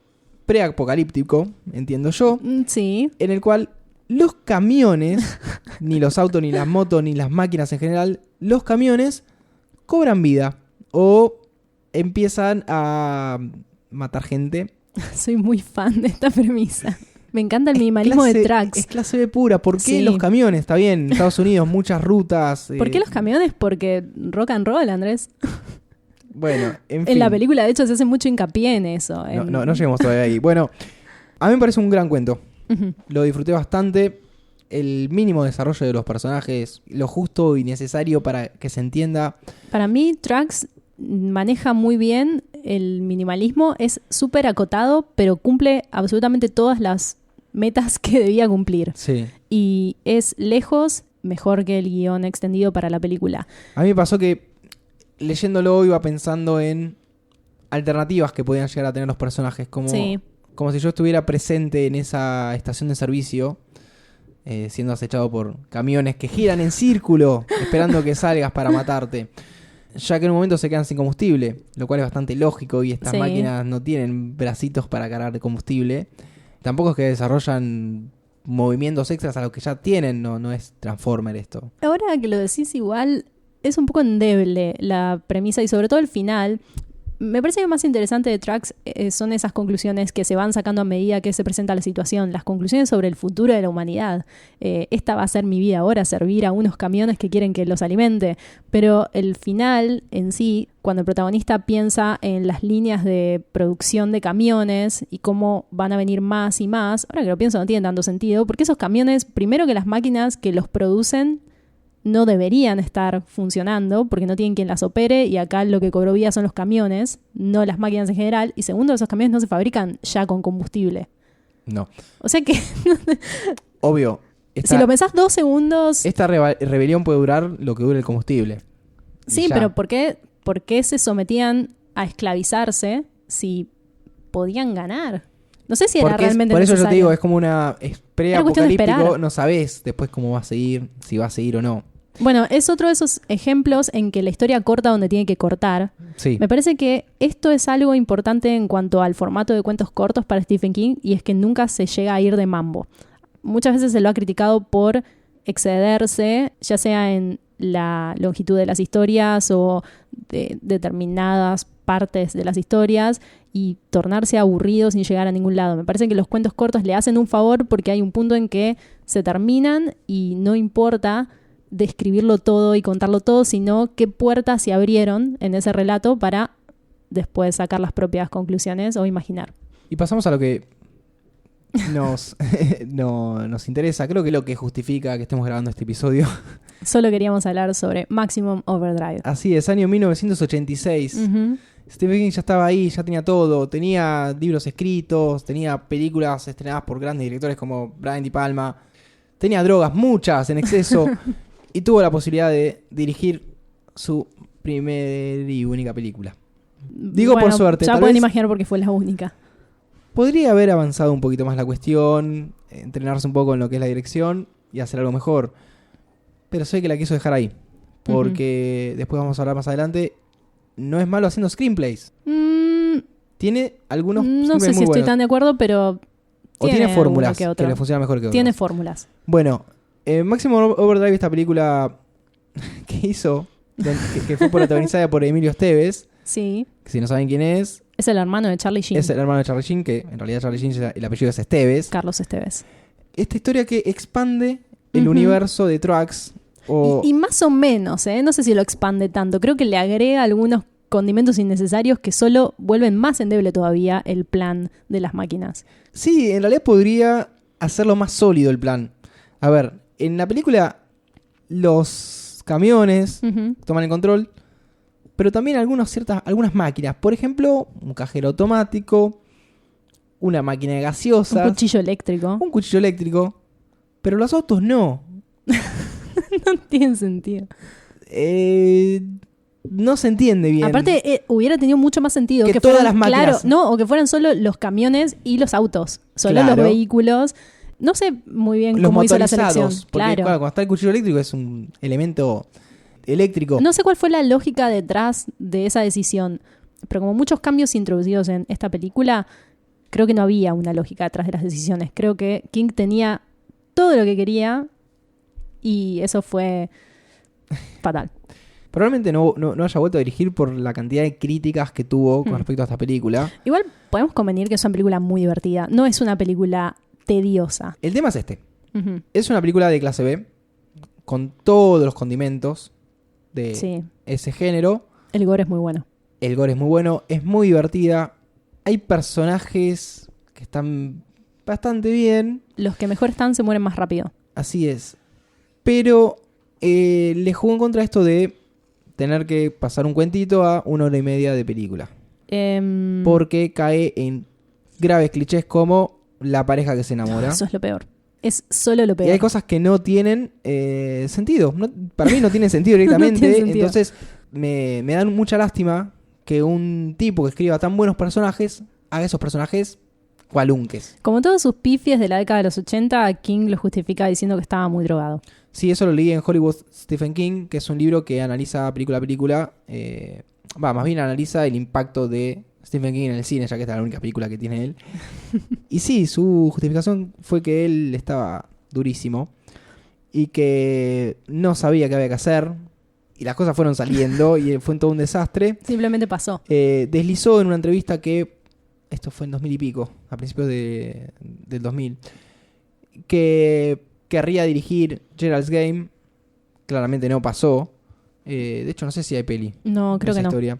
preapocalíptico, entiendo yo. Sí. En el cual los camiones, ni los autos, ni las motos, ni las máquinas en general, los camiones cobran vida o empiezan a matar gente. Soy muy fan de esta premisa. Me encanta el minimalismo de Trucks. Es clase B pura. ¿Por qué los camiones? Está bien, en Estados Unidos muchas rutas. ¿Por qué los camiones? Porque rock and roll, Andrés. Bueno, en fin. En la película, de hecho, se hace mucho hincapié en eso. No lleguemos todavía ahí. Bueno, a mí me parece un gran cuento. Lo disfruté bastante. El mínimo desarrollo de los personajes, lo justo y necesario para que se entienda. Para mí, Trucks maneja muy bien el minimalismo. Es súper acotado, pero cumple absolutamente todas las metas que debía cumplir. Sí. Y es lejos mejor que el guión extendido para la película. A mí me pasó que leyéndolo iba pensando en alternativas que podían llegar a tener los personajes, como si yo estuviera presente en esa estación de servicio, siendo acechado por camiones que giran en círculo, esperando que salgas para matarte, ya que en un momento se quedan sin combustible, lo cual es bastante lógico, y estas máquinas no tienen bracitos para cargar de combustible. Tampoco es que desarrollan movimientos extras a los que ya tienen, no es Transformer esto. Ahora que lo decís, igual es un poco endeble la premisa y sobre todo el final. Me parece que lo más interesante de Trucks son esas conclusiones que se van sacando a medida que se presenta la situación, las conclusiones sobre el futuro de la humanidad. Esta va a ser mi vida ahora, servir a unos camiones que quieren que los alimente. Pero el final en sí, cuando el protagonista piensa en las líneas de producción de camiones y cómo van a venir más y más, ahora que lo pienso no tiene tanto sentido, porque esos camiones, primero que las máquinas que los producen no deberían estar funcionando porque no tienen quien las opere, y acá lo que cobró vida son los camiones, no las máquinas en general. Y segundo, esos camiones no se fabrican ya con combustible. No. O sea que... Obvio. Si lo pensás 2 segundos... Esta rebelión puede durar lo que dure el combustible. Sí, pero ¿por qué se sometían a esclavizarse si podían ganar? No sé si era realmente por eso necesario. yo te digo, es como es pre-apocalíptico, no sabés después cómo va a seguir, si va a seguir o no. Bueno, es otro de esos ejemplos en que la historia corta donde tiene que cortar. Sí. Me parece que esto es algo importante en cuanto al formato de cuentos cortos para Stephen King, y es que nunca se llega a ir de mambo. Muchas veces se lo ha criticado por excederse, ya sea en la longitud de las historias o de determinadas partes de las historias, y tornarse aburrido sin llegar a ningún lado. Me parece que los cuentos cortos le hacen un favor porque hay un punto en que se terminan y no importa describirlo todo y contarlo todo, sino qué puertas se abrieron en ese relato para después sacar las propias conclusiones o imaginar. Y pasamos a lo que nos interesa. Creo que lo que justifica que estemos grabando este episodio. Solo queríamos hablar sobre Maximum Overdrive. Así es, año 1986. Stephen King ya estaba ahí, ya tenía todo. Tenía libros escritos, tenía películas estrenadas por grandes directores como Brian De Palma. Tenía drogas, muchas, en exceso. Y tuvo la posibilidad de dirigir su primera y única película. Digo, bueno, por suerte. Ya pueden imaginar por qué fue la única. podría haber avanzado un poquito más la cuestión, entrenarse un poco en lo que es la dirección y hacer algo mejor. Pero sé que la quiso dejar ahí. Porque después vamos a hablar más adelante. No es malo haciendo screenplays. Tiene algunos screenplays no sé si muy estoy buenos. tan de acuerdo, pero O tiene fórmulas que le funcionan mejor que otras. Tiene fórmulas. Bueno, Maximum Overdrive, esta película que hizo, que fue protagonizada por Emilio Esteves. Sí. Que si no saben quién es el hermano de Charlie Sheen. Es el hermano de Charlie Sheen, que en realidad Charlie Sheen, el apellido es Esteves. Carlos Esteves. Esta historia que expande el universo de Trucks. Y más o menos, no sé si lo expande tanto. Creo que le agrega algunos condimentos innecesarios que solo vuelven más endeble todavía el plan de las máquinas. Sí, en realidad podría hacerlo más sólido el plan. A ver, en la película los camiones toman el control, pero también algunas máquinas. Por ejemplo, un cajero automático, una máquina de gaseosas. Un cuchillo eléctrico. Pero los autos no. No tiene sentido. No se entiende bien. Aparte, hubiera tenido mucho más sentido que todas las máquinas. Claro, o que fueran solo los camiones y los autos. Solo los vehículos. No sé muy bien cómo hizo la selección. Porque cuando está el cuchillo eléctrico es un elemento eléctrico. No sé cuál fue la lógica detrás de esa decisión. Pero como muchos cambios introducidos en esta película, creo que no había una lógica detrás de las decisiones. Creo que King tenía todo lo que quería y eso fue fatal. Probablemente no haya vuelto a dirigir por la cantidad de críticas que tuvo con respecto a esta película. Igual podemos convenir que es una película muy divertida. No es una película tediosa. El tema es este. Es una película de clase B, con todos los condimentos de ese género. El gore es muy bueno. Es muy divertida. Hay personajes que están bastante bien. Los que mejor están se mueren más rápido. Así es. Pero le jugó en contra esto de tener que pasar un cuentito a 1 hora y media de película. Porque cae en graves clichés como la pareja que se enamora. Eso es lo peor. Es solo lo peor. Y hay cosas que no tienen sentido. Para mí no tienen sentido directamente. No tiene sentido. Entonces me dan mucha lástima que un tipo que escriba tan buenos personajes haga esos personajes cualunques. Como todos sus pifies de la década de los 80, King lo justifica diciendo que estaba muy drogado. Sí, eso lo leí en Hollywood Stephen King, que es un libro que analiza película a película. Más bien analiza el impacto de Stephen King en el cine, ya que esta es la única película que tiene él. Y sí, su justificación fue que él estaba durísimo y que no sabía qué había que hacer. Y las cosas fueron saliendo y fue todo un desastre. Simplemente pasó. Deslizó en una entrevista que... Esto fue en 2000 y pico, a principios del 2000. Que querría dirigir Gerald's Game. Claramente no pasó. De hecho, no sé si hay peli. No, creo que no. Historia.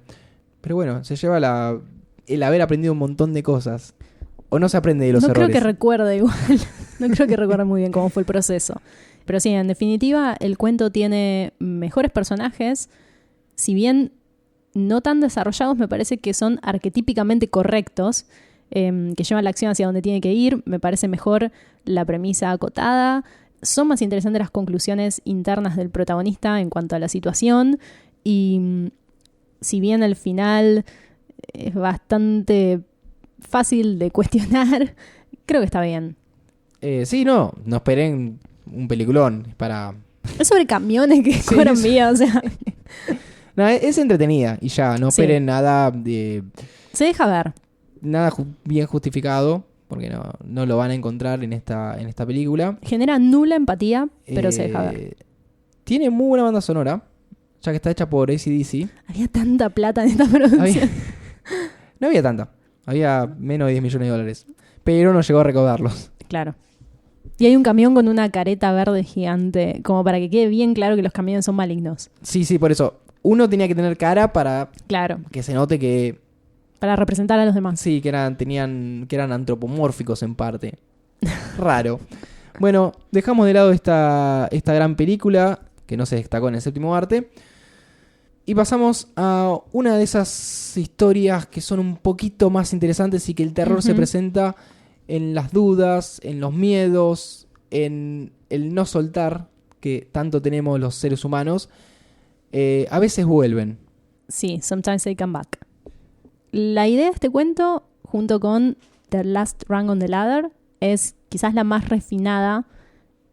Pero bueno, se lleva el haber aprendido un montón de cosas. O no se aprende de los errores. No creo que recuerde igual. No creo que recuerde muy bien cómo fue el proceso. Pero sí, en definitiva, el cuento tiene mejores personajes. Si bien no tan desarrollados, me parece que son arquetípicamente correctos, que llevan la acción hacia donde tiene que ir. Me parece mejor la premisa acotada. Son más interesantes las conclusiones internas del protagonista en cuanto a la situación. Y si bien el final es bastante fácil de cuestionar, creo que está bien. Sí, no esperen un peliculón para... Es sobre camiones que cobran vida, o sea... No, es entretenida y ya, no esperen nada de... Se deja ver. Nada bien justificado, porque no lo van a encontrar en esta película. Genera nula empatía, pero se deja ver. Tiene muy buena banda sonora, ya que está hecha por AC/DC. Había tanta plata en esta producción. No había tanta, había menos de $10 millones, pero no llegó a recaudarlos. Claro. Y hay un camión con una careta verde gigante, como para que quede bien claro que los camiones son malignos. Sí, por eso. Uno tenía que tener cara para que se note que... Para representar a los demás. Sí, que eran antropomórficos en parte. Raro. Bueno, dejamos de lado esta gran película, que no se destacó en el séptimo arte. Y pasamos a una de esas historias que son un poquito más interesantes y que el terror se presenta en las dudas, en los miedos, en el no soltar que tanto tenemos los seres humanos. A veces vuelven. Sí, sometimes they come back. La idea de este cuento, junto con The Last Rung on the Ladder es quizás la más refinada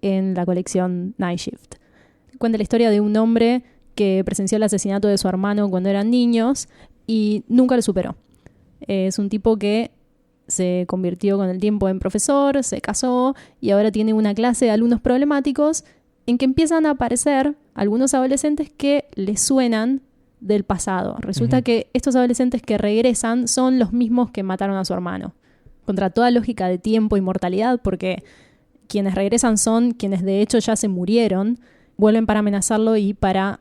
en la colección Night Shift. Cuenta la historia de un hombre que presenció el asesinato de su hermano cuando eran niños y nunca lo superó. Es un tipo que se convirtió con el tiempo en profesor, se casó y ahora tiene una clase de alumnos problemáticos en que empiezan a aparecer algunos adolescentes que les suenan del pasado. Resulta que estos adolescentes que regresan son los mismos que mataron a su hermano. Contra toda lógica de tiempo y mortalidad, porque quienes regresan son quienes de hecho ya se murieron, vuelven para amenazarlo y para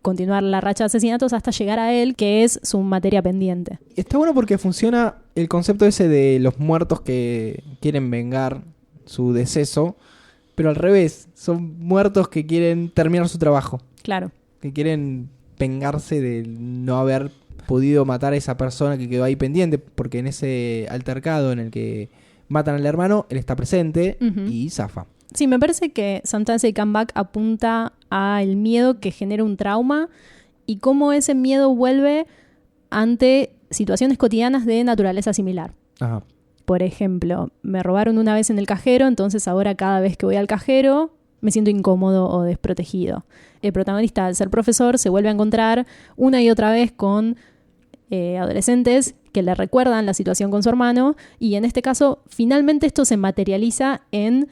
continuar la racha de asesinatos hasta llegar a él, que es su materia pendiente. Está bueno porque funciona el concepto ese de los muertos que quieren vengar su deceso, pero al revés, son muertos que quieren terminar su trabajo. Claro. Que quieren vengarse de no haber podido matar a esa persona que quedó ahí pendiente, porque en ese altercado en el que matan al hermano, él está presente y zafa. Sí, me parece que Sometimes They Come Back apunta al miedo que genera un trauma y cómo ese miedo vuelve ante situaciones cotidianas de naturaleza similar. Ajá. Por ejemplo, me robaron una vez en el cajero, entonces ahora cada vez que voy al cajero me siento incómodo o desprotegido. El protagonista, al ser profesor, se vuelve a encontrar una y otra vez con adolescentes que le recuerdan la situación con su hermano y en este caso, finalmente esto se materializa en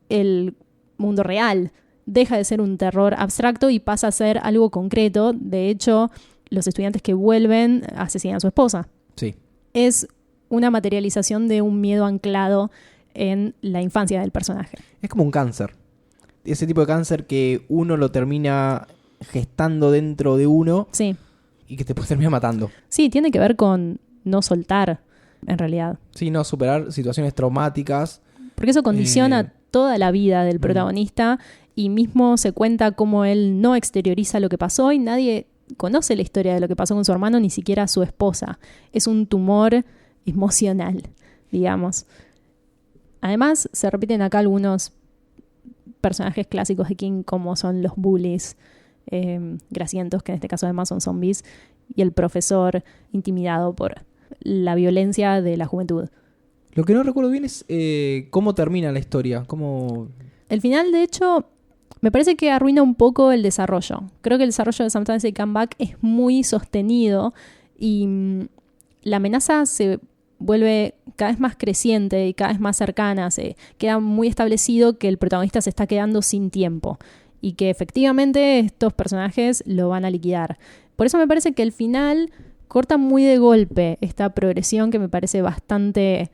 el mundo real. Deja de ser un terror abstracto y pasa a ser algo concreto. De hecho, los estudiantes que vuelven asesinan a su esposa. Sí. Es una materialización de un miedo anclado en la infancia del personaje. Es como un cáncer. Ese tipo de cáncer que uno lo termina gestando dentro de uno. Sí. Y que te puede terminar matando. Sí, tiene que ver con no soltar, en realidad. Sí, no superar situaciones traumáticas. Porque eso condiciona toda la vida del protagonista y mismo se cuenta cómo él no exterioriza lo que pasó y nadie conoce la historia de lo que pasó con su hermano, ni siquiera su esposa. Es un tumor emocional, digamos. Además, se repiten acá algunos personajes clásicos de King, como son los bullies grasientos, que en este caso además son zombies, y el profesor intimidado por la violencia de la juventud. Lo que no recuerdo bien es cómo termina la historia. Cómo... El final, de hecho, me parece que arruina un poco el desarrollo. Creo que el desarrollo de Sometimes They Come Back es muy sostenido y la amenaza se vuelve cada vez más creciente y cada vez más cercana. Se queda muy establecido que el protagonista se está quedando sin tiempo y que efectivamente estos personajes lo van a liquidar. Por eso me parece que el final corta muy de golpe esta progresión que me parece bastante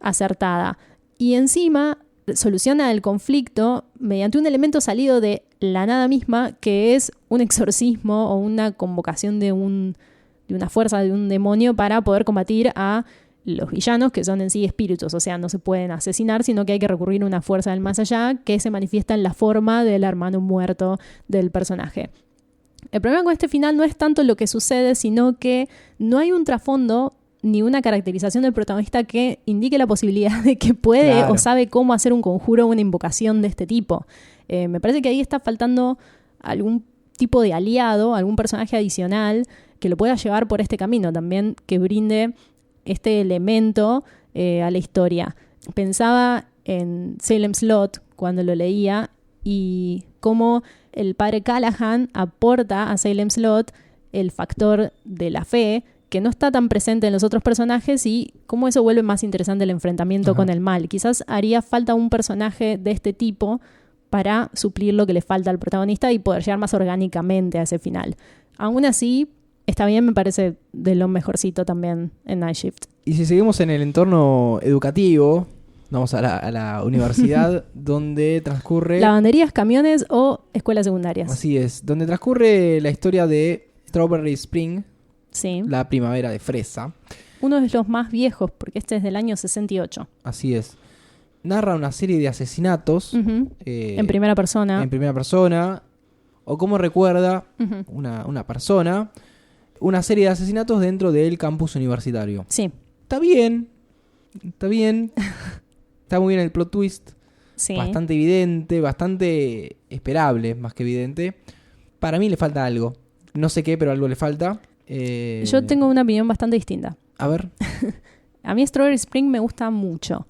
acertada. Y encima soluciona el conflicto mediante un elemento salido de la nada misma, que es un exorcismo o una convocación de una fuerza, de un demonio para poder combatir a los villanos, que son en sí espíritus, o sea, no se pueden asesinar, sino que hay que recurrir a una fuerza del más allá que se manifiesta en la forma del hermano muerto del personaje. El problema con este final no es tanto lo que sucede, sino que no hay un trasfondo ni una caracterización del protagonista que indique la posibilidad de que puede o sabe cómo hacer un conjuro o una invocación de este tipo. Me parece que ahí está faltando algún tipo de aliado, algún personaje adicional que lo pueda llevar por este camino también, que brinde este elemento a la historia. Pensaba en Salem Slot cuando lo leía y cómo el padre Callahan aporta a Salem Slot el factor de la fe que no está tan presente en los otros personajes y cómo eso vuelve más interesante el enfrentamiento con el mal. Quizás haría falta un personaje de este tipo para suplir lo que le falta al protagonista y poder llegar más orgánicamente a ese final. Aún así, está bien, me parece de lo mejorcito también en Night Shift. Y si seguimos en el entorno educativo, vamos a la universidad donde transcurre... Lavanderías, camiones o escuelas secundarias. Así es, donde transcurre la historia de Strawberry Spring, sí, la primavera de fresa. Uno de los más viejos, porque este es del año 68. Así es. Narra una serie de asesinatos. En primera persona. En primera persona. O como recuerda una persona... una serie de asesinatos dentro del campus universitario. Sí. Está bien. Está muy bien el plot twist. Sí. Bastante evidente, bastante esperable, más que evidente. Para mí le falta algo. No sé qué, pero algo le falta. Yo tengo una opinión bastante distinta. A ver. A mí Strawberry Spring me gusta mucho.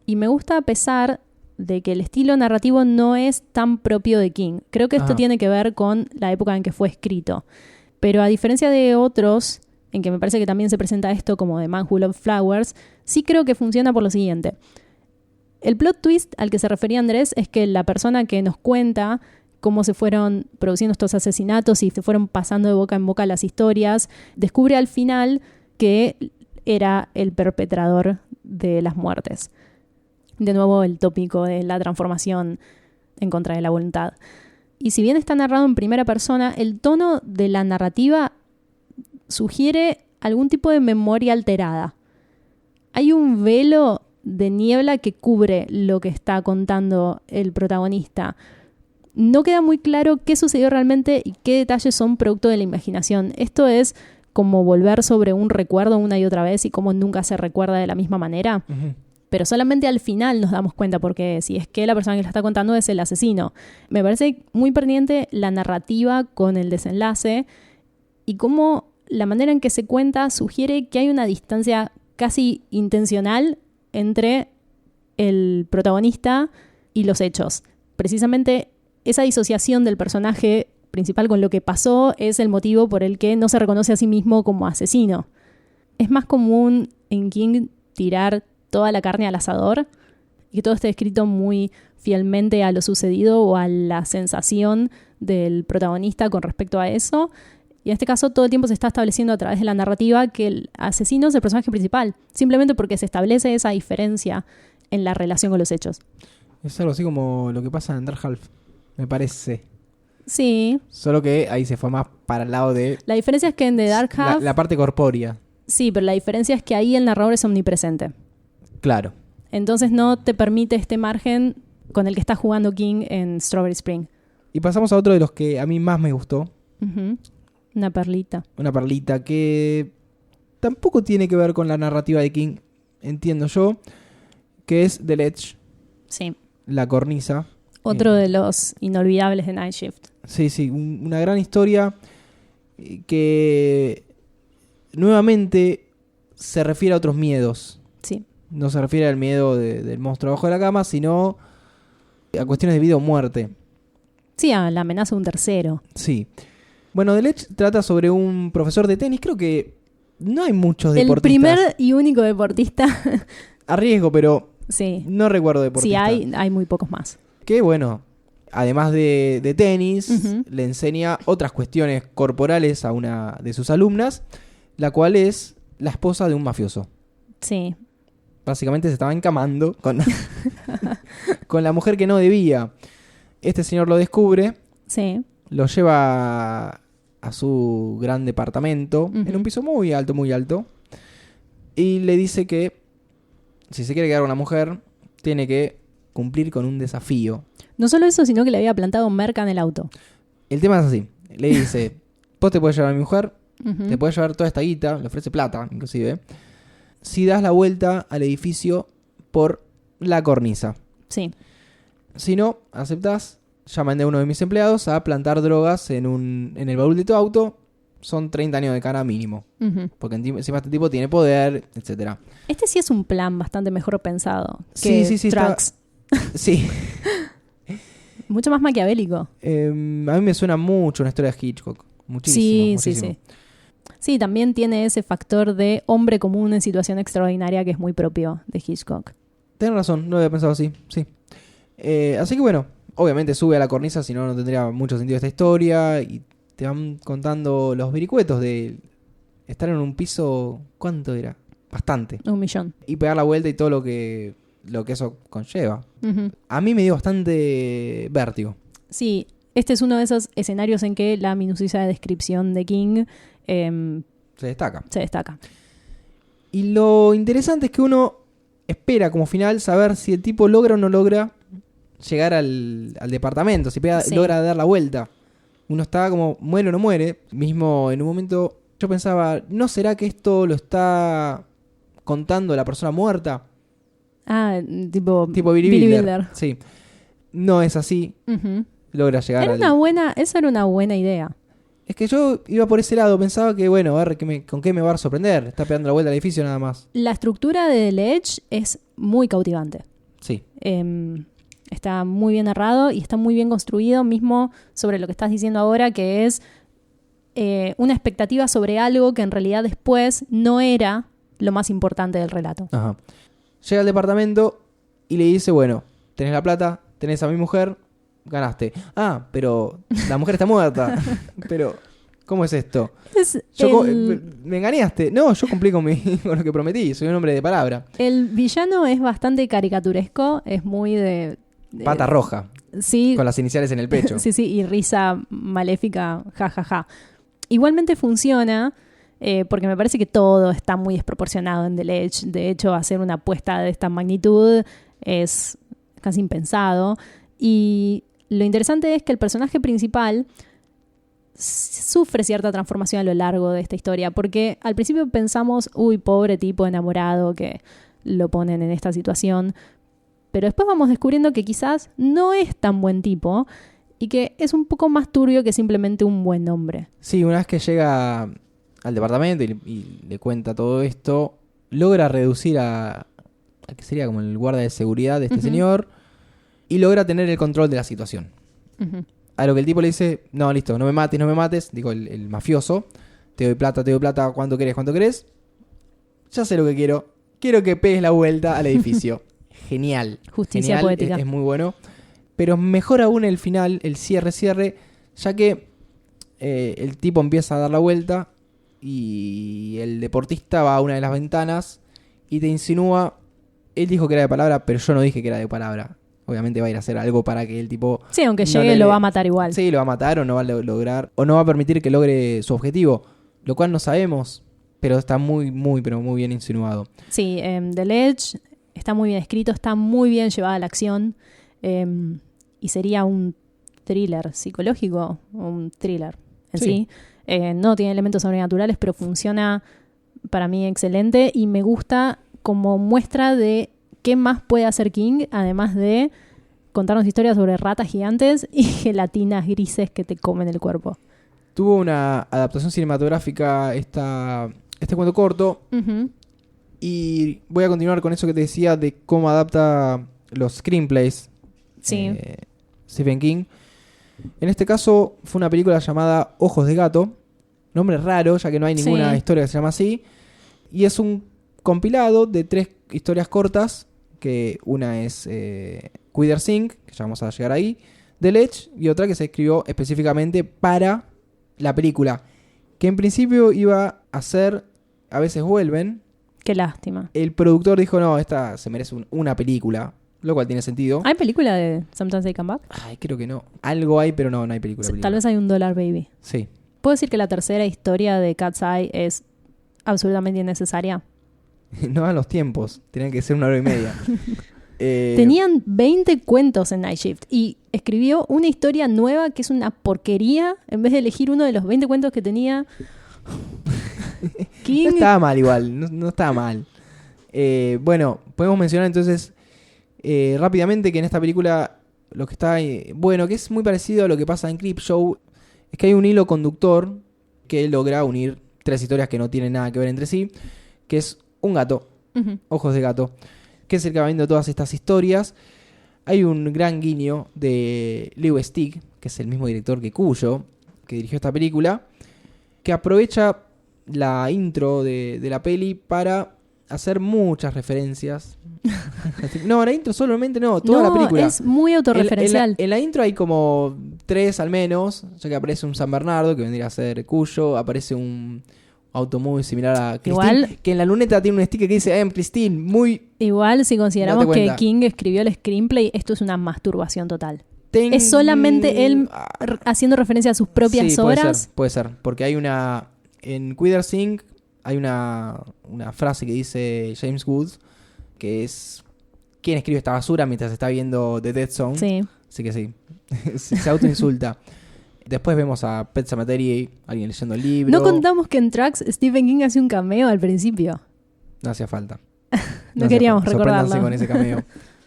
Y me gusta a pesar de que el estilo narrativo no es tan propio de King. Creo que esto tiene que ver con la época en que fue escrito. Pero a diferencia de otros, en que me parece que también se presenta esto como The Man Who Loved Flowers, sí creo que funciona por lo siguiente. El plot twist al que se refería Andrés es que la persona que nos cuenta cómo se fueron produciendo estos asesinatos y se fueron pasando de boca en boca las historias, descubre al final que era el perpetrador de las muertes. De nuevo el tópico de la transformación en contra de la voluntad. Y si bien está narrado en primera persona, el tono de la narrativa sugiere algún tipo de memoria alterada. Hay un velo de niebla que cubre lo que está contando el protagonista. No queda muy claro qué sucedió realmente y qué detalles son producto de la imaginación. Esto es como volver sobre un recuerdo una y otra vez y cómo nunca se recuerda de la misma manera. Uh-huh. Pero solamente al final nos damos cuenta, porque si es que la persona que lo está contando es el asesino. Me parece muy pertinente la narrativa con el desenlace y cómo la manera en que se cuenta sugiere que hay una distancia casi intencional entre el protagonista y los hechos. Precisamente esa disociación del personaje principal con lo que pasó es el motivo por el que no se reconoce a sí mismo como asesino. Es más común en King tirar toda la carne al asador y que todo esté escrito muy fielmente a lo sucedido o a la sensación del protagonista con respecto a eso. Y en este caso todo el tiempo se está estableciendo a través de la narrativa que el asesino es el personaje principal, simplemente porque se establece esa diferencia en la relación con los hechos. Es algo así como lo que pasa en Dark Half, me parece. Sí. Solo que ahí se fue más para el lado de... La diferencia es que en The Dark Half... La parte corpórea. Sí, pero la diferencia es que ahí el narrador es omnipresente. Claro. Entonces no te permite este margen con el que está jugando King en Strawberry Spring. Y pasamos a otro de los que a mí más me gustó. Uh-huh. Una perlita. Una perlita que tampoco tiene que ver con la narrativa de King, entiendo yo, que es The Ledge. Sí. La cornisa. Otro de los inolvidables de Night Shift. Sí, una gran historia que nuevamente se refiere a otros miedos. Sí. No se refiere al miedo del monstruo abajo de la cama, sino a cuestiones de vida o muerte. Sí, a la amenaza de un tercero. Sí. Bueno, The Ledge trata sobre un profesor de tenis. Creo que no hay muchos deportistas. El primer y único deportista. A riesgo, pero sí. No recuerdo deportistas. Sí, hay muy pocos más. Que bueno, además de tenis, uh-huh. le enseña otras cuestiones corporales a una de sus alumnas, la cual es la esposa de un mafioso. Sí. Básicamente se estaba encamando con la mujer que no debía. Este señor lo descubre. Sí. Lo lleva a su gran departamento, uh-huh. en un piso muy alto, y le dice que si se quiere quedar con la mujer, tiene que cumplir con un desafío. No solo eso, sino que le había plantado merca en el auto. El tema es así. Le dice, vos te puedes llevar a mi mujer, uh-huh. te puedes llevar toda esta guita, le ofrece plata, inclusive, si das la vuelta al edificio por la cornisa. Sí. Si no, aceptás, ya mandé a uno de mis empleados a plantar drogas en el baúl de tu auto. Son 30 años de cana mínimo. Uh-huh. Porque encima este tipo tiene poder, etcétera. Este sí es un plan bastante mejor pensado que Trucks. Sí. Mucho más maquiavélico. A mí me suena mucho una historia de Hitchcock. Muchísimo. Sí. Sí, también tiene ese factor de hombre común en situación extraordinaria que es muy propio de Hitchcock. Tienes razón, no había pensado así. Sí. Así que bueno, obviamente sube a la cornisa, si no, no tendría mucho sentido esta historia. Y te van contando los vericuetos de estar en un piso, ¿cuánto era? Bastante. 1 millón. Y pegar la vuelta y todo lo que eso conlleva. Uh-huh. A mí me dio bastante vértigo. Sí, este es uno de esos escenarios en que la minuciosa descripción de King se destaca. Y lo interesante es que uno espera como final saber si el tipo logra o no logra llegar al departamento, si logra dar la vuelta. Uno está como, muere o no muere. Mismo en un momento yo pensaba, ¿no será que esto lo está contando la persona muerta? Ah, tipo Billy Wilder. Sí. No es así. Uh-huh. Logra llegar esa era una buena idea. Es que yo iba por ese lado, pensaba que, bueno, a ver con qué me va a sorprender. Está pegando la vuelta al edificio nada más. La estructura de The Ledge es muy cautivante. Sí. Está muy bien narrado y está muy bien construido, mismo sobre lo que estás diciendo ahora, que es una expectativa sobre algo que en realidad después no era lo más importante del relato. Ajá. Llega al departamento y le dice, bueno, tenés la plata, tenés a mi mujer, ganaste. Ah, pero la mujer está muerta. Pero, ¿cómo es esto? Me engañaste. No, yo cumplí con lo que prometí, soy un hombre de palabra. El villano es bastante caricaturesco, es muy de pata roja. Sí. Con las iniciales en el pecho. Sí, y risa maléfica, jajaja. Igualmente funciona, porque me parece que todo está muy desproporcionado en The Ledge. De hecho, hacer una apuesta de esta magnitud es casi impensado. Y lo interesante es que el personaje principal sufre cierta transformación a lo largo de esta historia, porque al principio pensamos, uy, pobre tipo enamorado que lo ponen en esta situación, pero después vamos descubriendo que quizás no es tan buen tipo y que es un poco más turbio que simplemente un buen hombre. Sí, una vez que llega al departamento y le cuenta todo esto, logra reducir a que sería como el guardia de seguridad de este señor y logra tener el control de la situación. A lo que el tipo le dice, no, listo, no me mates, digo, el mafioso, te doy plata, ¿cuánto querés? Ya sé lo que quiero que pegues la vuelta al edificio. Genial. Justicia genial, poética. Es muy bueno. Pero mejor aún el final, el cierre, ya que el tipo empieza a dar la vuelta y el deportista va a una de las ventanas y te insinúa, él dijo que era de palabra, pero yo no dije que era de palabra. Obviamente va a ir a hacer algo para que el tipo... Sí, aunque llegue lo va a matar igual. Sí, lo va a matar o no va a lograr, o no va a permitir que logre su objetivo, lo cual no sabemos, pero está muy, muy, pero muy bien insinuado. Sí, The Ledge está muy bien escrito, está muy bien llevada a la acción, y sería un thriller psicológico, un thriller en sí. No tiene elementos sobrenaturales, pero funciona para mí excelente y me gusta como muestra de qué más puede hacer King, además de contarnos historias sobre ratas gigantes y gelatinas grises que te comen el cuerpo. Tuvo una adaptación cinematográfica este cuento corto. Y voy a continuar con eso que te decía de cómo adapta los screenplays Stephen King. En este caso fue una película llamada Ojos de Gato. Nombre raro, ya que no hay ninguna historia que se llama así. Y es un compilado de 3 historias cortas, que una es Quider Sing, que ya vamos a llegar ahí, The Ledge, y otra que se escribió específicamente para la película, que en principio iba a ser A veces vuelven. Qué lástima. El productor dijo, no, esta se merece una película, lo cual tiene sentido. ¿Hay película de Sometimes They Come Back? Ay, creo que no. Algo hay, pero no hay película. Tal vez hay un $1 Baby. Sí. ¿Puedo decir que la tercera historia de Cat's Eye es absolutamente innecesaria? No dan los tiempos, tenían que ser 1 hora y media. Tenían 20 cuentos en Night Shift y escribió una historia nueva que es una porquería en vez de elegir uno de los 20 cuentos que tenía. King. No estaba mal igual, no estaba mal. Bueno, podemos mencionar entonces rápidamente que en esta película lo que está bueno, que es muy parecido a lo que pasa en Creepshow, es que hay un hilo conductor que logra unir 3 historias que no tienen nada que ver entre sí, que es un gato, Ojos de Gato, que es el que va viendo todas estas historias. Hay un gran guiño de Leo Stig, que es el mismo director que Cuyo, que dirigió esta película, que aprovecha la intro de la peli para hacer muchas referencias. No, la intro solamente no, toda la película. Es muy autorreferencial. En la intro hay como 3 al menos, ya que aparece un San Bernardo, que vendría a ser Cuyo, aparece un auto muy similar a Christine, igual, que en la luneta tiene un sticker que dice I am Christine, muy... Igual, si consideramos que King escribió el screenplay, esto es una masturbación total. Es solamente él haciendo referencia a sus propias obras. Puede ser, porque hay una... En Quider Sing hay una frase que dice James Woods, que es ¿quién escribe esta basura mientras está viendo The Dead Zone? Sí. Así que sí, se autoinsulta. Después vemos a Pet Sematary, alguien leyendo el libro. No contamos que en Tracks Stephen King hace un cameo al principio. No hacía falta. No queríamos recordarlo. Con ese cameo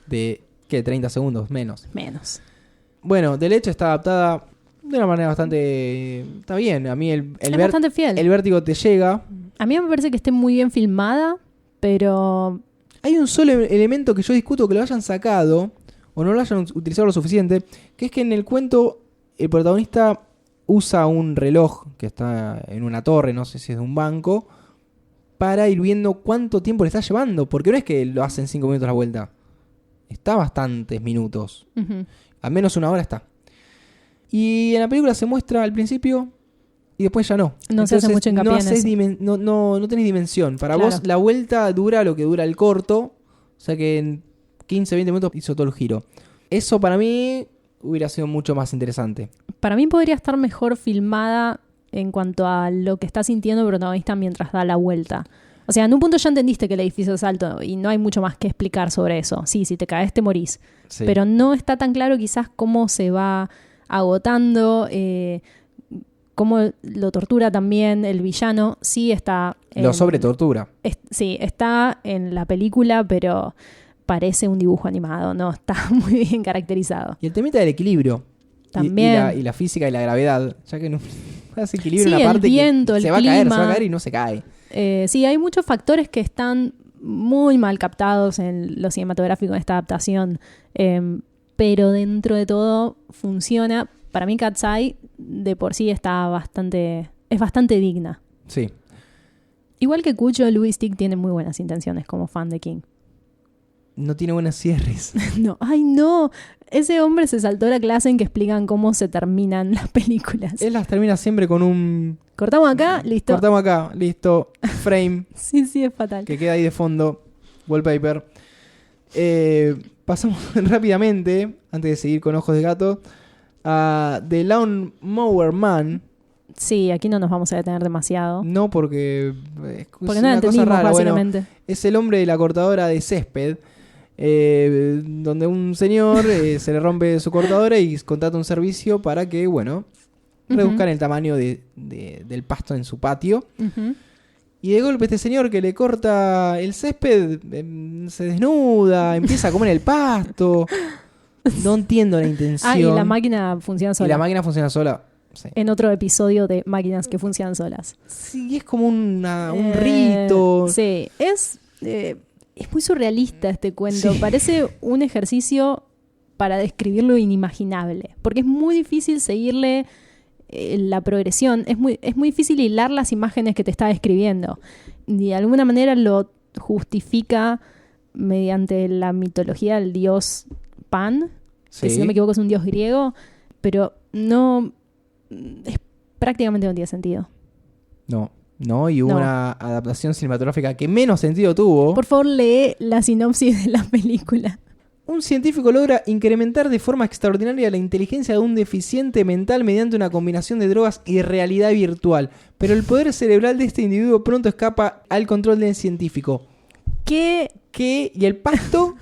de, ¿qué? 30 segundos, menos. Menos. Bueno, The Ledge está adaptada De una manera bastante... Está bien, a mí es bastante fiel. El vértigo te llega. A mí me parece que esté muy bien filmada, pero... Hay un solo elemento que yo discuto que lo hayan sacado o no lo hayan utilizado lo suficiente, que es que en el cuento el protagonista usa un reloj que está en una torre, no sé si es de un banco, para ir viendo cuánto tiempo le está llevando, porque no es que lo hace en 5 minutos la vuelta. Está bastantes minutos. Uh-huh. Al menos 1 hora está. Y en la película se muestra al principio y después ya no. No Entonces, se hace mucho hincapié en eso. No tenés dimensión. Para Claro. vos la vuelta dura lo que dura el corto. O sea que en 15, 20 minutos hizo todo el giro. Eso para mí hubiera sido mucho más interesante. Para mí podría estar mejor filmada en cuanto a lo que está sintiendo el protagonista mientras da la vuelta. O sea, en un punto ya entendiste que el edificio es alto y no hay mucho más que explicar sobre eso. Sí, si te caes te morís. Sí. Pero no está tan claro quizás cómo se va agotando, cómo lo tortura también el villano. Sí está... Lo sobretortura. Sí, está en la película, pero parece un dibujo animado. No está muy bien caracterizado. Y el temita del equilibrio. También. Y la física y la gravedad. Ya que no hace equilibrio Sí, en una parte el viento, que el se va clima. se va a caer y no se cae. Sí, hay muchos factores que están muy mal captados en lo cinematográfico en esta adaptación, pero dentro de todo funciona. Para mí Cat's Eye de por sí es bastante digna. Sí. Igual que Cucho, Louis Tick tiene muy buenas intenciones como fan de King. No tiene buenos cierres. No, ¡ay no! Ese hombre se saltó la clase en que explican cómo se terminan las películas. Él las termina siempre con un... Cortamos acá, listo. Cortamos acá, listo. Frame. Sí, es fatal. Que queda ahí de fondo. Wallpaper. Pasamos rápidamente, antes de seguir con Ojos de Gato, a The Lawn Mower Man. Sí, aquí no nos vamos a detener demasiado. No, porque es Porque una no cosa entendimos, rara. básicamente. Bueno, es el hombre de la cortadora de césped. Donde un señor se le rompe su cortadora y contrata un servicio para que, bueno, reduzcan el tamaño del pasto en su patio. Uh-huh. Y de golpe este señor que le corta el césped se desnuda, empieza a comer el pasto. No entiendo la intención. Ah, y la máquina funciona sola. Y la máquina funciona sola. Sí. En otro episodio de máquinas que funcionan solas. Sí, es como un rito. Sí, es muy surrealista este cuento. Sí. Parece un ejercicio para describir lo inimaginable. Porque es muy difícil seguirle la progresión. Es muy difícil hilar las imágenes que te está describiendo. De alguna manera lo justifica mediante la mitología del dios Pan. Sí. Que si no me equivoco es un dios griego. Pero no... prácticamente no tiene sentido. No, y hubo una adaptación cinematográfica que menos sentido tuvo. Por favor, lee la sinopsis de la película. Un científico logra incrementar de forma extraordinaria la inteligencia de un deficiente mental mediante una combinación de drogas y realidad virtual. Pero el poder cerebral de este individuo pronto escapa al control del científico. ¿Qué? ¿Y el pasto?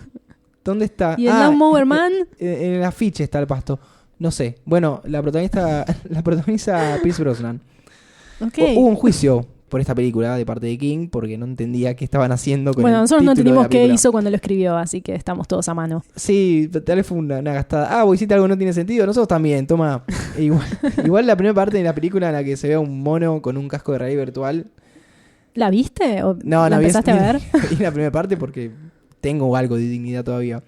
¿Dónde está? ¿Y el Lawn Mower Man? En el afiche está el pasto. No sé. Bueno, la protagoniza Pierce Brosnan. Okay. Hubo un juicio por esta película de parte de King porque no entendía qué estaban haciendo con el nosotros no título entendimos de la qué película. hizo cuando lo escribió, así que estamos todos a mano. Sí, tal vez fue una gastada. Vos hiciste algo que no tiene sentido. Nosotros también, toma. Igual la primera parte de la película en la que se ve a un mono con un casco de realidad virtual. ¿La viste? ¿O no, la empezaste a ver? Vi la primera parte porque tengo algo de dignidad todavía.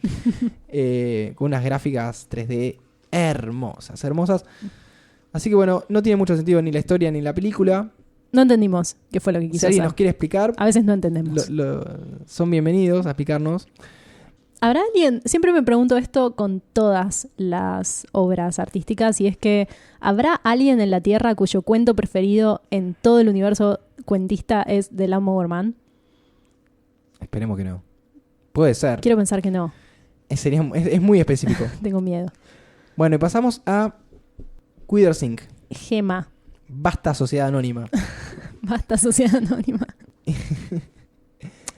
Con unas gráficas 3D hermosas. Así que bueno, no tiene mucho sentido ni la historia ni la película. No entendimos qué fue lo que quiso Si alguien hacer. nos quiere explicar, a veces no entendemos. Son bienvenidos a explicarnos. ¿Habrá alguien? Siempre me pregunto esto con todas las obras artísticas, y es que ¿habrá alguien en la Tierra cuyo cuento preferido en todo el universo cuentista es The Lawn Mower Man? Esperemos que no. Puede ser. Quiero pensar que no. Es muy específico. Tengo miedo. Bueno, y pasamos a Queer Inc. Gema. Basta Sociedad Anónima. Basta Sociedad Anónima.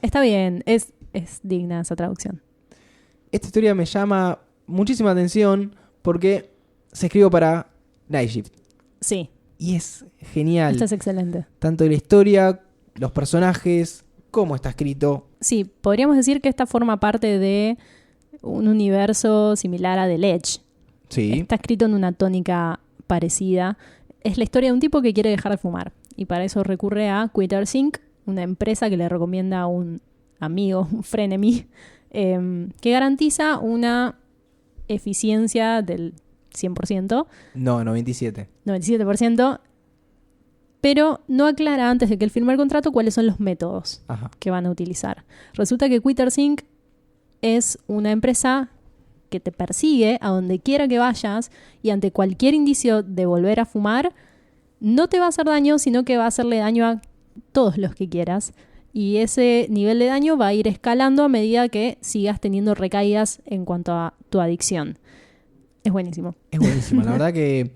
Está bien, es digna esa traducción. Esta historia me llama muchísima atención porque se escribió para Night Shift. Sí. Y es genial. Esta es excelente. Tanto la historia, los personajes, cómo está escrito. Sí, podríamos decir que esta forma parte de un universo similar a The Ledge. Sí. Está escrito en una tónica parecida. Es la historia de un tipo que quiere dejar de fumar y para eso recurre a Quitters Inc., una empresa que le recomienda a un amigo, un frenemy, que garantiza una eficiencia del 100%. No, 97%. 97%, pero no aclara antes de que él firme el contrato cuáles son los métodos que van a utilizar. Resulta que Quitters Inc. es una empresa que te persigue a donde quiera que vayas y ante cualquier indicio de volver a fumar, no te va a hacer daño, sino que va a hacerle daño a todos los que quieras. Y ese nivel de daño va a ir escalando a medida que sigas teniendo recaídas en cuanto a tu adicción. Es buenísimo. Es buenísimo. La verdad que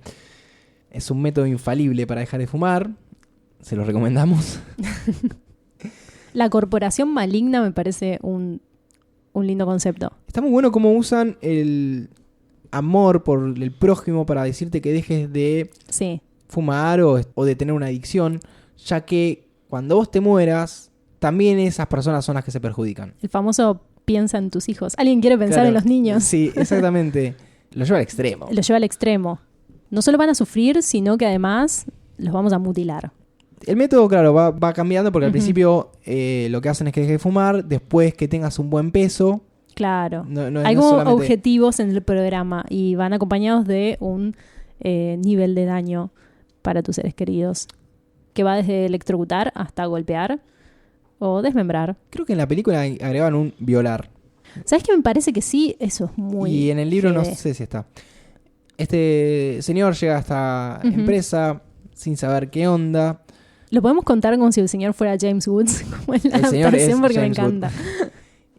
es un método infalible para dejar de fumar. Se lo recomendamos. La corporación maligna me parece un lindo concepto. Está muy bueno cómo usan el amor por el prójimo para decirte que dejes de fumar o de tener una adicción, ya que cuando vos te mueras, también esas personas son las que se perjudican. El famoso piensa en tus hijos. ¿Alguien quiere pensar en los niños? Sí, exactamente. Lo lleva al extremo. Lo lleva al extremo. No solo van a sufrir, sino que además los vamos a mutilar. El método, claro, va cambiando porque al principio lo que hacen es que dejes de fumar, después que tengas un buen peso. Claro. Hay como objetivos en el programa y van acompañados de un nivel de daño para tus seres queridos, que va desde electrocutar hasta golpear o desmembrar. Creo que en la película agregaban un violar. ¿Sabes qué? Me parece que sí, eso es muy... Y en el libro no sé si está. Este señor llega a esta empresa sin saber qué onda. Lo podemos contar como si el señor fuera James Woods, como en la adaptación, porque James me encanta.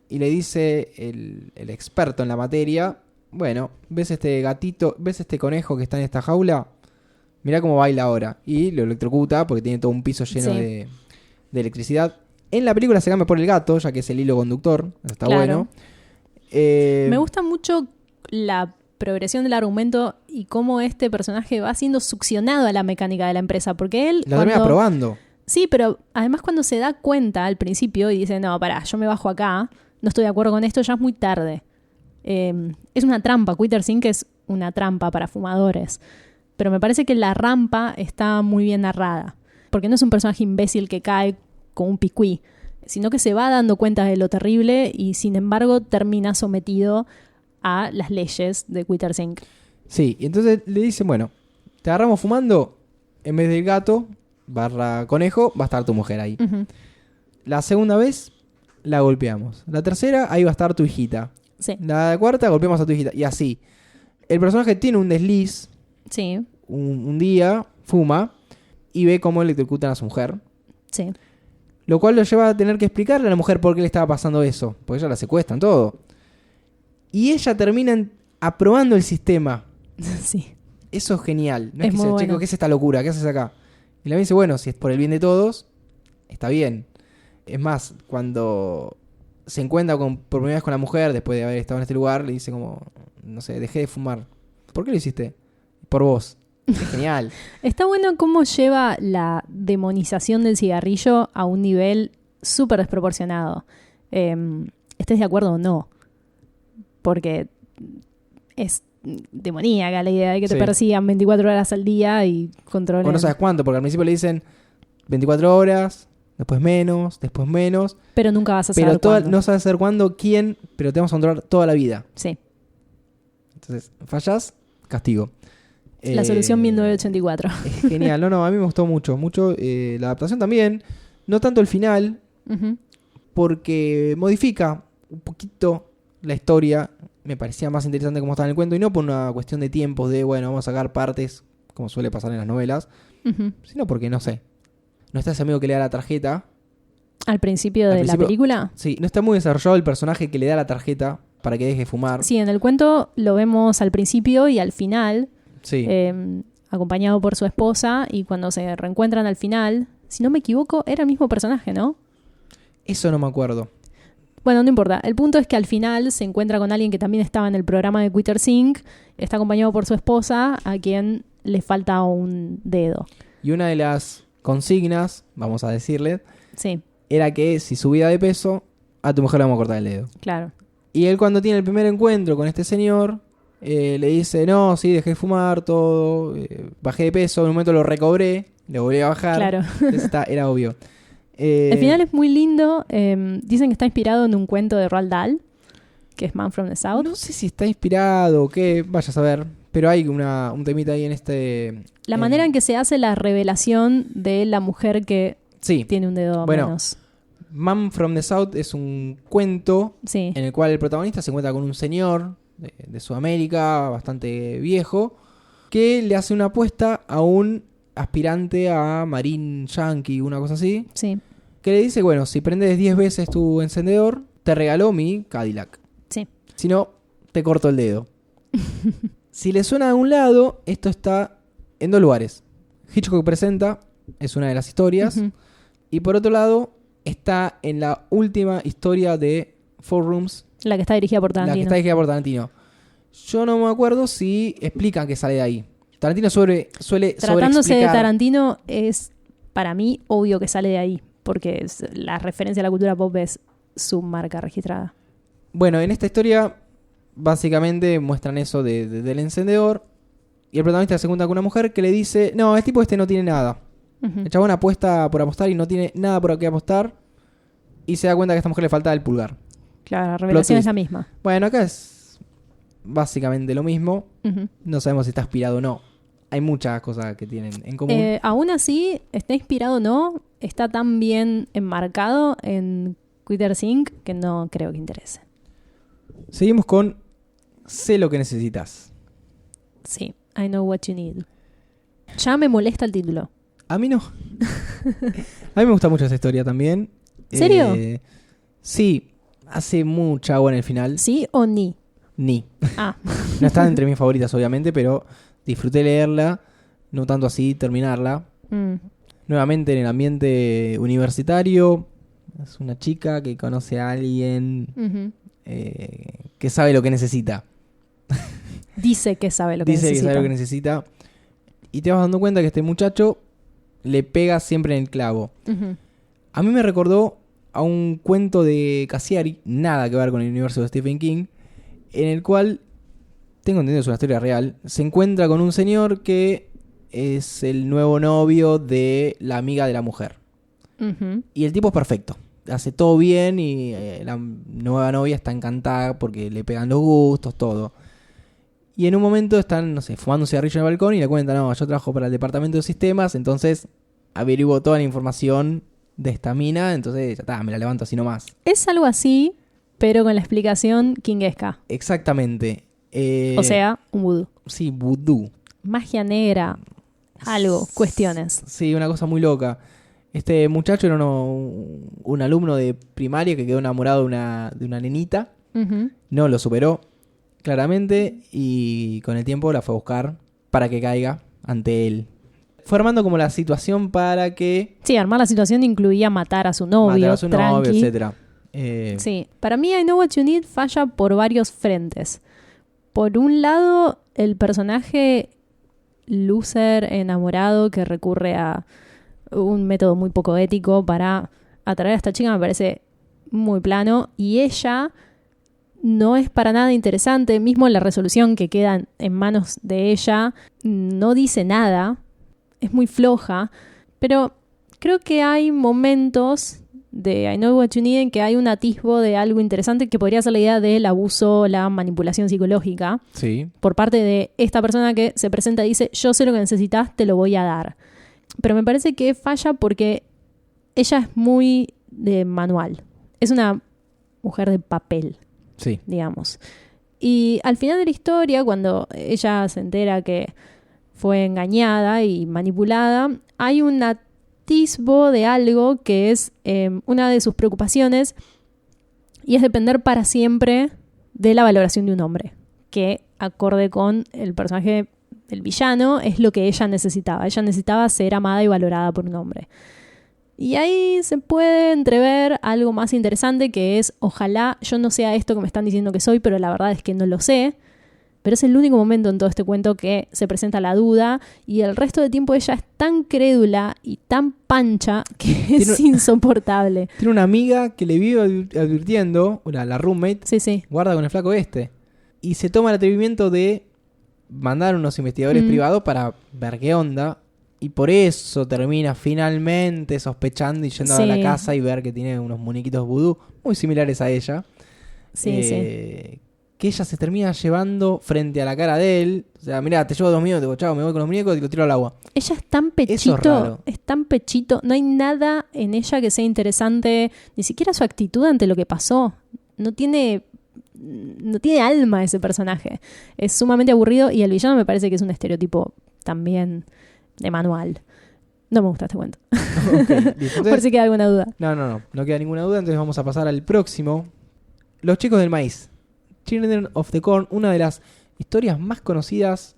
Y le dice el experto en la materia, bueno, ¿ves este gatito, ves este conejo que está en esta jaula? Mirá cómo baila ahora. Y lo electrocuta porque tiene todo un piso lleno de electricidad. En la película se cambia por el gato, ya que es el hilo conductor. Está bueno. Me gusta mucho la progresión del argumento y cómo este personaje va siendo succionado a la mecánica de la empresa. Porque él... La termina probando. Sí, pero además cuando se da cuenta al principio y dice, no, pará, yo me bajo acá, no estoy de acuerdo con esto, ya es muy tarde. Es una trampa. Quitters Inc. es una trampa para fumadores. Pero me parece que la rampa está muy bien narrada. Porque no es un personaje imbécil que cae con un picuí, sino que se va dando cuenta de lo terrible y sin embargo termina sometido a las leyes de Quitters Inc. Sí, y entonces le dicen, bueno, te agarramos fumando, en vez del gato / conejo, va a estar tu mujer ahí. Uh-huh. La segunda vez la golpeamos. La tercera, ahí va a estar tu hijita. Sí. La cuarta, golpeamos a tu hijita. Y así. El personaje tiene un desliz. Sí. Un día, fuma y ve cómo electrocutan a su mujer. Sí. Lo cual lo lleva a tener que explicarle a la mujer por qué le estaba pasando eso. Porque ella la secuestran, todo. Y ella termina aprobando el sistema. Sí. Eso es genial. No es que muy sea, bueno. chico, ¿qué es esta locura? ¿Qué haces acá? Y la dice, bueno, si es por el bien de todos, está bien. Es más, cuando se encuentra por primera vez con la mujer, después de haber estado en este lugar, le dice como, no sé, dejé de fumar. ¿Por qué lo hiciste? Por vos. Es genial. Está bueno cómo lleva la demonización del cigarrillo a un nivel súper desproporcionado. ¿Estés de acuerdo o no? Porque es demoníaca la idea de que te persigan 24 horas al día y controlen. O no sabes cuánto, porque al principio le dicen 24 horas, después menos. Pero nunca vas a saber cuándo. No sabes saber cuándo, quién, pero te vamos a controlar toda la vida. Sí. Entonces, fallás, castigo. La solución 1984. Es genial. No, a mí me gustó mucho. La adaptación también. No tanto el final, uh-huh, porque modifica un poquito la historia. Me parecía más interesante como estaba en el cuento y no por una cuestión de tiempos de, bueno, vamos a sacar partes, como suele pasar en las novelas, uh-huh, sino porque, no sé, no está ese amigo que le da la tarjeta. ¿Al principio de la película? Sí, no está muy desarrollado el personaje que le da la tarjeta para que deje de fumar. Sí, en el cuento lo vemos al principio y al final, sí, acompañado por su esposa, y cuando se reencuentran al final, si no me equivoco, era el mismo personaje, ¿no? Eso no me acuerdo. Bueno, no importa. El punto es que al final se encuentra con alguien que también estaba en el programa de Quitters Inc. Está acompañado por su esposa, a quien le falta un dedo. Y una de las consignas, vamos a decirle, sí, era que si subía de peso, a tu mujer le vamos a cortar el dedo. Claro. Y él, cuando tiene el primer encuentro con este señor, Le dice, no, sí, dejé de fumar, todo, bajé de peso, en un momento lo recobré, lo volví a bajar. Claro. Era obvio. El final es muy lindo. Dicen que está inspirado en un cuento de Roald Dahl, que es Man from the South. No sé si está inspirado o qué, vaya a saber. Pero hay un temita ahí en este... La manera en que se hace la revelación de la mujer que sí. tiene un dedo menos. Man from the South es un cuento sí. en el cual el protagonista se encuentra con un señor de Sudamérica, bastante viejo, que le hace una apuesta a un aspirante a Marine Yankee, una cosa así. Sí. Que le dice, bueno, si prendes 10 veces tu encendedor, te regaló mi Cadillac. Sí. Si no, te corto el dedo. Si le suena de un lado, esto está en 2 lugares. Hitchcock presenta, es una de las historias. Uh-huh. Y por otro lado, está en la última historia de Four Rooms. La que está dirigida por Tarantino. Yo no me acuerdo si explican que sale de ahí. Tarantino suele Tratándose de Tarantino, es para mí obvio que sale de ahí. Porque la referencia a la cultura pop es su marca registrada. Bueno, en esta historia básicamente muestran eso del encendedor. Y el protagonista se encuentra con una mujer que le dice, no, este tipo no tiene nada. Uh-huh. El chabón apuesta por apostar y no tiene nada por qué apostar. Y se da cuenta que a esta mujer le falta el pulgar. Claro, la revelación es la misma. Bueno, acá es básicamente lo mismo. Uh-huh. No sabemos si está inspirado o no. Hay muchas cosas que tienen en común. Aún así, está inspirado o no, está tan bien enmarcado en Quitter Sync que no creo que interese. Seguimos con Sé lo que necesitas. Sí, I know what you need. Ya me molesta el título. A mí no. A mí me gusta mucho esa historia también. ¿Serio? Sí, hace mucha agua en el final. ¿Sí o ni? Ni. Ah. No está entre mis favoritas, obviamente, pero disfruté leerla, no tanto así terminarla. Nuevamente en el ambiente universitario. Es una chica que conoce a alguien uh-huh. Que sabe lo que necesita. Dice que sabe lo que necesita. Dice que sabe lo que necesita. Y te vas dando cuenta que este muchacho le pega siempre en el clavo. Uh-huh. A mí me recordó a un cuento de Cassiari, nada que ver con el universo de Stephen King, en el cual, tengo entendido, es una historia real, se encuentra con un señor que es el nuevo novio de la amiga de la mujer. Uh-huh. Y el tipo es perfecto. Hace todo bien y la nueva novia está encantada porque le pegan los gustos, todo. Y en un momento están, no sé, fumando un cigarrillo en el balcón y le cuentan, no, yo trabajo para el departamento de sistemas, entonces averiguo toda la información de esta mina, entonces ya está, me la levanto así nomás. Es algo así, pero con la explicación kinguesca. Exactamente. O sea, un vudú. Sí, vudú. Magia negra, algo, cuestiones. Sí, una cosa muy loca. Este muchacho era un alumno de primaria que quedó enamorado de una nenita. Uh-huh. No lo superó, claramente, y con el tiempo la fue a buscar para que caiga ante él. Fue armando como la situación para que... Sí, armar la situación incluía matar a su novio, etc. Sí, para mí I Know What You Need falla por varios frentes. Por un lado, el personaje loser, enamorado, que recurre a un método muy poco ético para atraer a esta chica, me parece muy plano. Y ella no es para nada interesante. Mismo la resolución que queda en manos de ella no dice nada. Es muy floja. Pero creo que hay momentos de I Know What You Need en que hay un atisbo de algo interesante que podría ser la idea del abuso, la manipulación psicológica. Sí. Por parte de esta persona que se presenta y dice, yo sé lo que necesitas, te lo voy a dar. Pero me parece que falla porque ella es muy de manual. Es una mujer de papel, sí, digamos. Y al final de la historia, cuando ella se entera que fue engañada y manipulada, hay un atisbo de algo que es una de sus preocupaciones, y es depender para siempre de la valoración de un hombre, que acorde con el personaje del villano es lo que ella necesitaba. Ella necesitaba ser amada y valorada por un hombre. Y ahí se puede entrever algo más interesante, que es, ojalá yo no sea esto que me están diciendo que soy, pero la verdad es que no lo sé. Pero es el único momento en todo este cuento que se presenta la duda, y el resto del tiempo ella es tan crédula y tan pancha que es insoportable. Tiene una amiga que le vive advirtiendo, la roommate, sí, guarda con el flaco este. y se toma el atrevimiento de mandar unos investigadores privados para ver qué onda. Y por eso termina finalmente sospechando y yendo a la casa y ver que tiene unos muñequitos vudú muy similares a ella. Que ella se termina llevando frente a la cara de él. O sea, mirá, te llevo 2 minutos, digo, chao, me voy con los muñecos y lo tiro al agua. Ella es tan pechito, no hay nada en ella que sea interesante, ni siquiera su actitud ante lo que pasó. No tiene alma ese personaje. Es sumamente aburrido y el villano me parece que es un estereotipo también de manual. No me gusta este cuento. Okay, por si queda alguna duda. No queda ninguna duda, entonces vamos a pasar al próximo. Los chicos del maíz. Children of the Corn, una de las historias más conocidas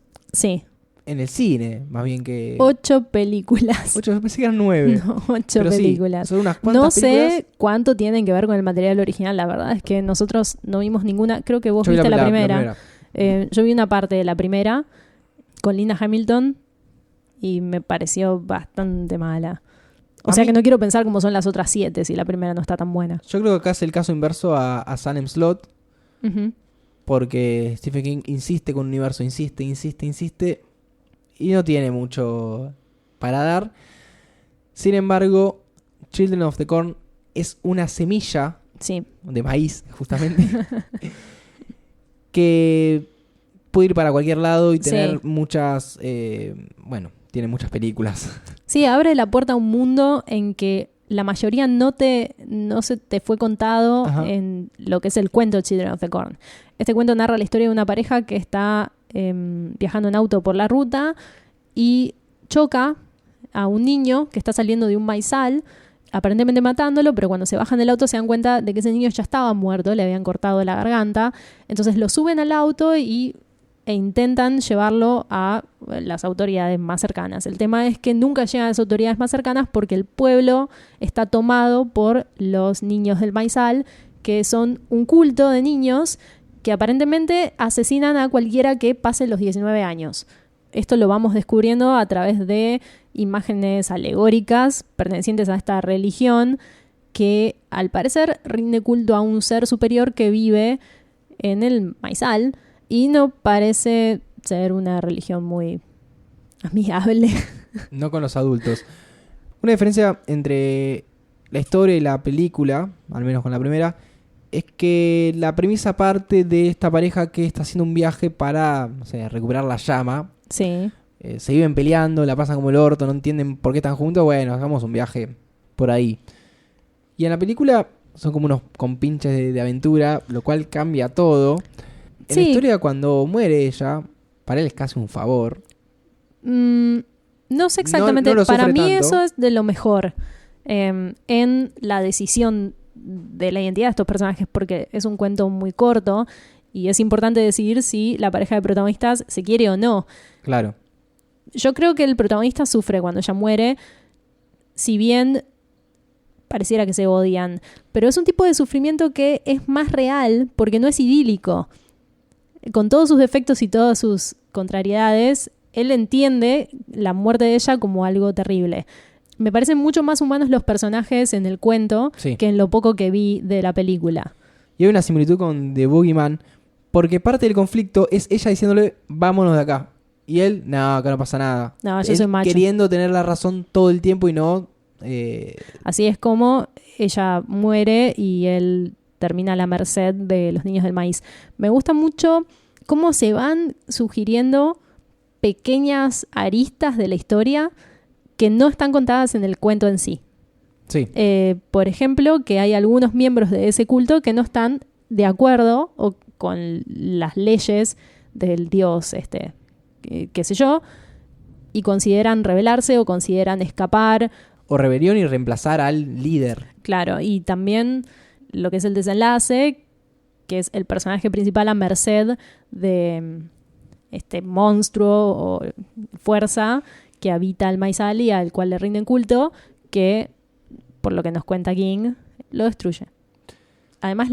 en el cine, más bien que... 8 películas. 8, pensé que eran 9. No, 8 películas. Son unas cuantas películas. No sé cuánto tienen que ver con el material original, la verdad es que nosotros no vimos ninguna. Creo que vos viste la primera. Yo vi una parte de la primera con Linda Hamilton y me pareció bastante mala. O sea que no quiero pensar cómo son las otras 7 si la primera no está tan buena. Yo creo que acá es el caso inverso a Salem Slot. Porque Stephen King insiste con un universo, insiste y no tiene mucho para dar. Sin embargo, Children of the Corn es una semilla de maíz, justamente, que puede ir para cualquier lado y tener muchas, tiene muchas películas. Sí, abre la puerta a un mundo en que la mayoría no se te fue contado en lo que es el cuento Children of the Corn. Este cuento narra la historia de una pareja que está viajando en auto por la ruta y choca a un niño que está saliendo de un maizal, aparentemente matándolo, pero cuando se bajan del auto se dan cuenta de que ese niño ya estaba muerto, le habían cortado la garganta. Entonces lo suben al auto e intentan llevarlo a las autoridades más cercanas. El tema es que nunca llegan a las autoridades más cercanas porque el pueblo está tomado por los niños del maizal, que son un culto de niños que aparentemente asesinan a cualquiera que pase los 19 años. Esto lo vamos descubriendo a través de imágenes alegóricas pertenecientes a esta religión que al parecer rinde culto a un ser superior que vive en el maizal. Y no parece ser una religión muy amigable. No con los adultos. Una diferencia entre la historia y la película, al menos con la primera, es que la premisa parte de esta pareja que está haciendo un viaje para, recuperar la llama. Sí. Se viven peleando, la pasan como el orto, no entienden por qué están juntos. Bueno, hagamos un viaje por ahí. Y en la película son como unos compinches de aventura, lo cual cambia todo. En la historia, cuando muere ella, para él es casi un favor. No sé exactamente. No para mí tanto. Eso es de lo mejor en la decisión de la identidad de estos personajes, porque es un cuento muy corto y es importante decidir si la pareja de protagonistas se quiere o no. Claro. Yo creo que el protagonista sufre cuando ella muere, si bien pareciera que se odian, pero es un tipo de sufrimiento que es más real porque no es idílico. Con todos sus defectos y todas sus contrariedades, él entiende la muerte de ella como algo terrible. Me parecen mucho más humanos los personajes en el cuento que en lo poco que vi de la película. Y hay una similitud con The Boogeyman, porque parte del conflicto es ella diciéndole, vámonos de acá. Y él, no, acá no pasa nada. No, yo soy macho. Queriendo tener la razón todo el tiempo y no... Así es como ella muere y él termina a la merced de los niños del maíz. Me gusta mucho cómo se van sugiriendo pequeñas aristas de la historia que no están contadas en el cuento en sí. Sí. Por ejemplo, que hay algunos miembros de ese culto que no están de acuerdo con las leyes del dios, qué sé yo, y consideran rebelarse o consideran escapar. O rebelión y reemplazar al líder. Claro, y también lo que es el desenlace, que es el personaje principal a merced de este monstruo o fuerza que habita el maizal y al cual le rinden culto, que, por lo que nos cuenta King, lo destruye. Además,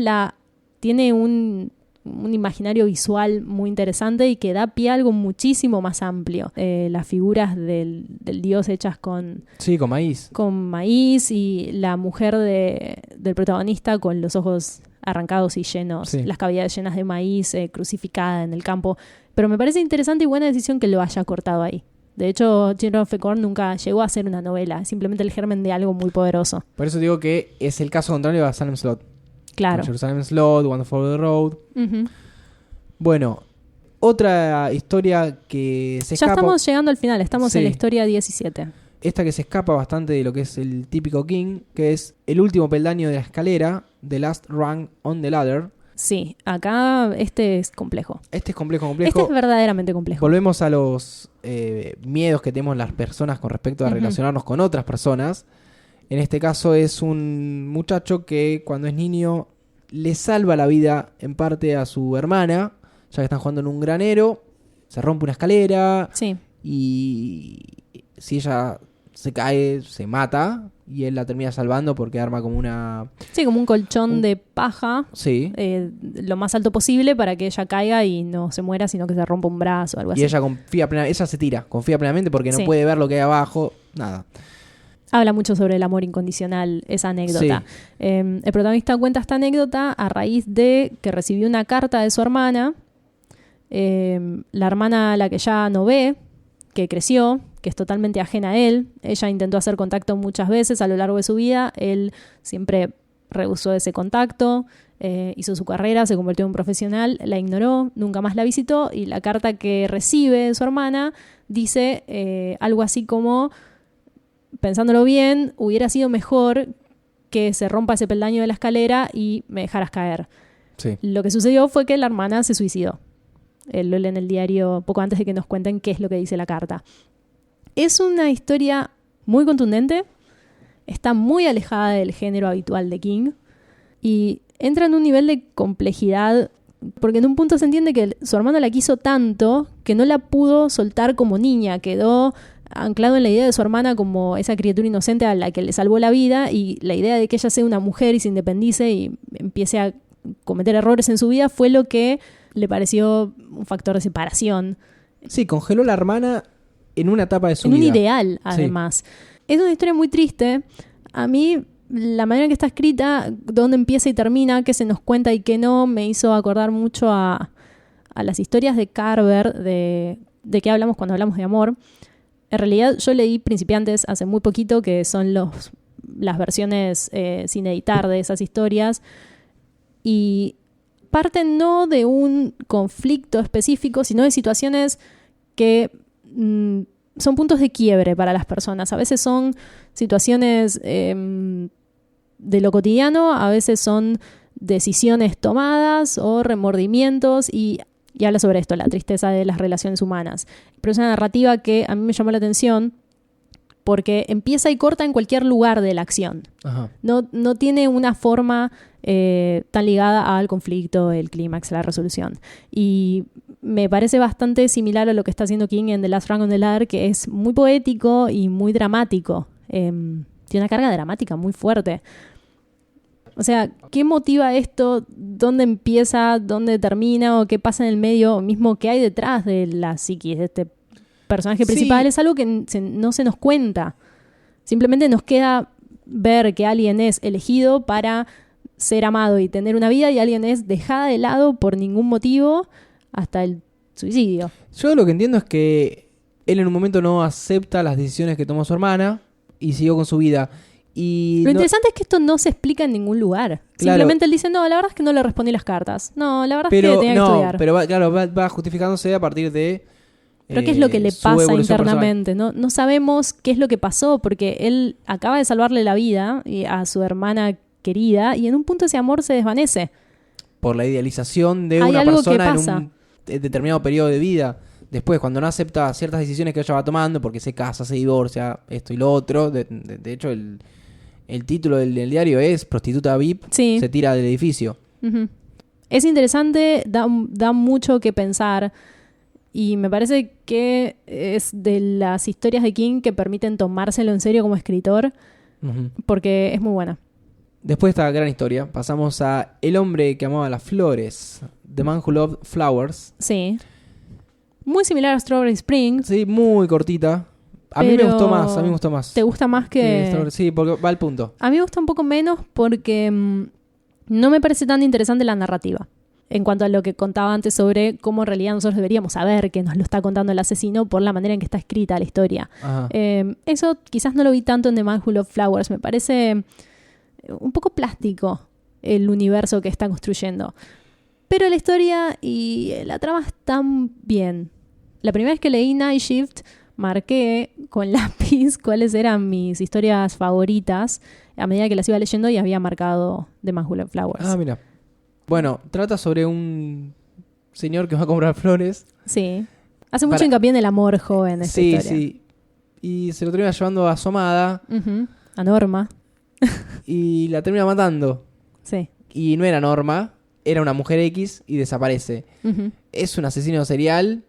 tiene un imaginario visual muy interesante y que da pie a algo muchísimo más amplio. Las figuras del dios hechas con maíz. Con maíz y la mujer del protagonista con los ojos arrancados y llenos, Sí. las cavidades llenas de maíz, crucificada en el campo. Pero me parece interesante y buena decisión que lo haya cortado ahí. De hecho, Children of the Corn nunca llegó a ser una novela, simplemente el germen de algo muy poderoso. Por eso digo que es el caso contrario a Salem Slot. Claro. Salem Slot, Wonderful Road. Uh-huh. Bueno, otra historia que se escapa. Ya estamos llegando al final, estamos Sí. en la historia 17. Esta que se escapa bastante de lo que es el típico King, que es el último peldaño de la escalera, The Last Rung on the Ladder. Sí, acá este es complejo. Este es complejo. Este es verdaderamente complejo. Volvemos a los miedos que tenemos las personas con respecto a Ujú. relacionarnos con otras personas. En este caso es un muchacho que cuando es niño le salva la vida en parte a su hermana, ya que están jugando en un granero, se rompe una escalera Sí. y si ella se cae, se mata y él la termina salvando porque arma como una... Sí, como un colchón de paja, Sí. lo más alto posible para que ella caiga y no se muera, sino que se rompa un brazo o algo así. Y ella ella se tira, confía plenamente porque no Sí. puede ver lo que hay abajo, nada. Habla mucho sobre el amor incondicional, esa anécdota. Sí. El protagonista cuenta esta anécdota a raíz de que recibió una carta de su hermana, la hermana a la que ya no ve, que creció, que es totalmente ajena a él. Ella intentó hacer contacto muchas veces a lo largo de su vida, él siempre rehusó ese contacto, hizo su carrera, se convirtió en un profesional, la ignoró, nunca más la visitó y la carta que recibe de su hermana dice algo así como: pensándolo bien, hubiera sido mejor que se rompa ese peldaño de la escalera y me dejaras caer. Sí. Lo que sucedió fue que la hermana se suicidó. Lo lee en el diario poco antes de que nos cuenten qué es lo que dice la carta. Es una historia muy contundente, está muy alejada del género habitual de King y entra en un nivel de complejidad porque en un punto se entiende que su hermano la quiso tanto que no la pudo soltar como niña, quedó anclado en la idea de su hermana como esa criatura inocente a la que le salvó la vida, y la idea de que ella sea una mujer y se independice y empiece a cometer errores en su vida fue lo que le pareció un factor de separación. Sí, congeló a la hermana en una etapa de su vida. En un ideal, además. Sí. Es una historia muy triste. A mí, la manera en que está escrita, dónde empieza y termina, qué se nos cuenta y qué no, me hizo acordar mucho a las historias de Carver, de qué hablamos cuando hablamos de amor. En realidad, yo leí Principiantes hace muy poquito, que son las versiones sin editar de esas historias, y parten no de un conflicto específico, sino de situaciones que son puntos de quiebre para las personas. A veces son situaciones de lo cotidiano, a veces son decisiones tomadas o remordimientos, y habla sobre esto, la tristeza de las relaciones humanas. Pero es una narrativa que a mí me llamó la atención porque empieza y corta en cualquier lugar de la acción. Ajá. No tiene una forma tan ligada al conflicto, el clímax, la resolución. Y me parece bastante similar a lo que está haciendo King en The Last Rung on the Ladder, que es muy poético y muy dramático. Tiene una carga dramática muy fuerte. O sea, ¿qué motiva esto? ¿Dónde empieza? ¿Dónde termina? ¿O qué pasa en el medio? Mismo, ¿qué hay detrás de la psiquis de este personaje principal? Sí. Es algo que no se nos cuenta. Simplemente nos queda ver que alguien es elegido para ser amado y tener una vida, y alguien es dejada de lado por ningún motivo hasta el suicidio. Yo lo que entiendo es que él en un momento no acepta las decisiones que tomó su hermana y siguió con su vida. Y lo interesante es que esto no se explica en ningún lugar. Claro. Simplemente él dice: no, la verdad es que no le respondí las cartas. No, la verdad es que tenía que estudiar. Pero va justificándose a partir de... Pero ¿qué es lo que le pasa internamente? No sabemos qué es lo que pasó, porque él acaba de salvarle la vida a su hermana querida, y en un punto ese amor se desvanece. Por la idealización de una persona en un determinado periodo de vida. Después, cuando no acepta ciertas decisiones que ella va tomando, porque se casa, se divorcia, esto y lo otro. De hecho, el título del diario es Prostituta VIP, sí. Se tira del edificio. Uh-huh. Es interesante, da mucho que pensar, y me parece que es de las historias de King que permiten tomárselo en serio como escritor, uh-huh. Porque es muy buena. Después de esta gran historia, pasamos a El hombre que amaba las flores, The Man Who Loved Flowers. Sí. Muy similar a Strawberry Spring. Sí, muy cortita. A mí me gustó más. ¿Te gusta más que...? Sí, porque va al punto. A mí me gusta un poco menos porque No me parece tan interesante la narrativa. En cuanto a lo que contaba antes sobre cómo en realidad nosotros deberíamos saber que nos lo está contando el asesino por la manera en que está escrita la historia. Eso quizás no lo vi tanto en The Man Who Loved Flowers. Me parece un poco plástico el universo que está construyendo. Pero la historia y la trama están bien. La primera vez que leí Night Shift, marqué con lápiz cuáles eran mis historias favoritas a medida que las iba leyendo y había marcado The Man Who Loved Flowers. Ah, mira. Bueno, trata sobre un señor que va a comprar flores. Sí. Hace mucho hincapié en el amor joven esta historia. Sí. Y se lo termina llevando a su amada. A Norma. Y la termina matando. Sí. Y no era Norma, era una mujer X y desaparece. Es un asesino serial.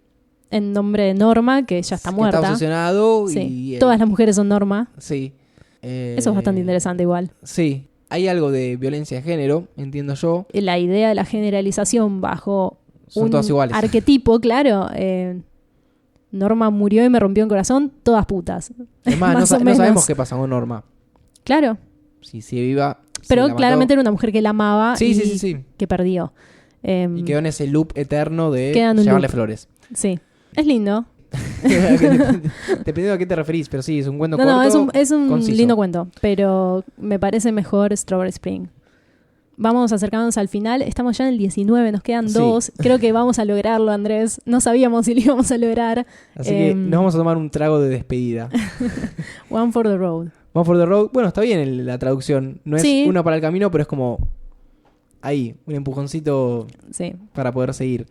En nombre de Norma, que ya está muerta. Está obsesionado. Sí. Todas las mujeres son Norma. Sí. Eso es bastante interesante igual. Sí. Hay algo de violencia de género, entiendo yo. La idea de la generalización bajo son todas iguales. Arquetipo, claro. Norma murió y me rompió el corazón, todas putas. Es más, no sabemos qué pasa con Norma. Claro. Si sigue viva. Pero claramente era una mujer que la amaba sí. que perdió. Y quedó en ese loop eterno de llevarle flores. Sí. Es lindo. Dependiendo a qué te referís, pero sí, es un cuento corto. No, es un lindo cuento, pero me parece mejor Strawberry Spring. Vamos acercándonos al final, estamos ya en el 19, nos quedan 2. Creo que vamos a lograrlo, Andrés. No sabíamos si lo íbamos a lograr. Así que nos vamos a tomar un trago de despedida. One for the road. One for the road. Bueno, está bien la traducción. No es uno para el camino, pero es como ahí, un empujoncito para poder seguir.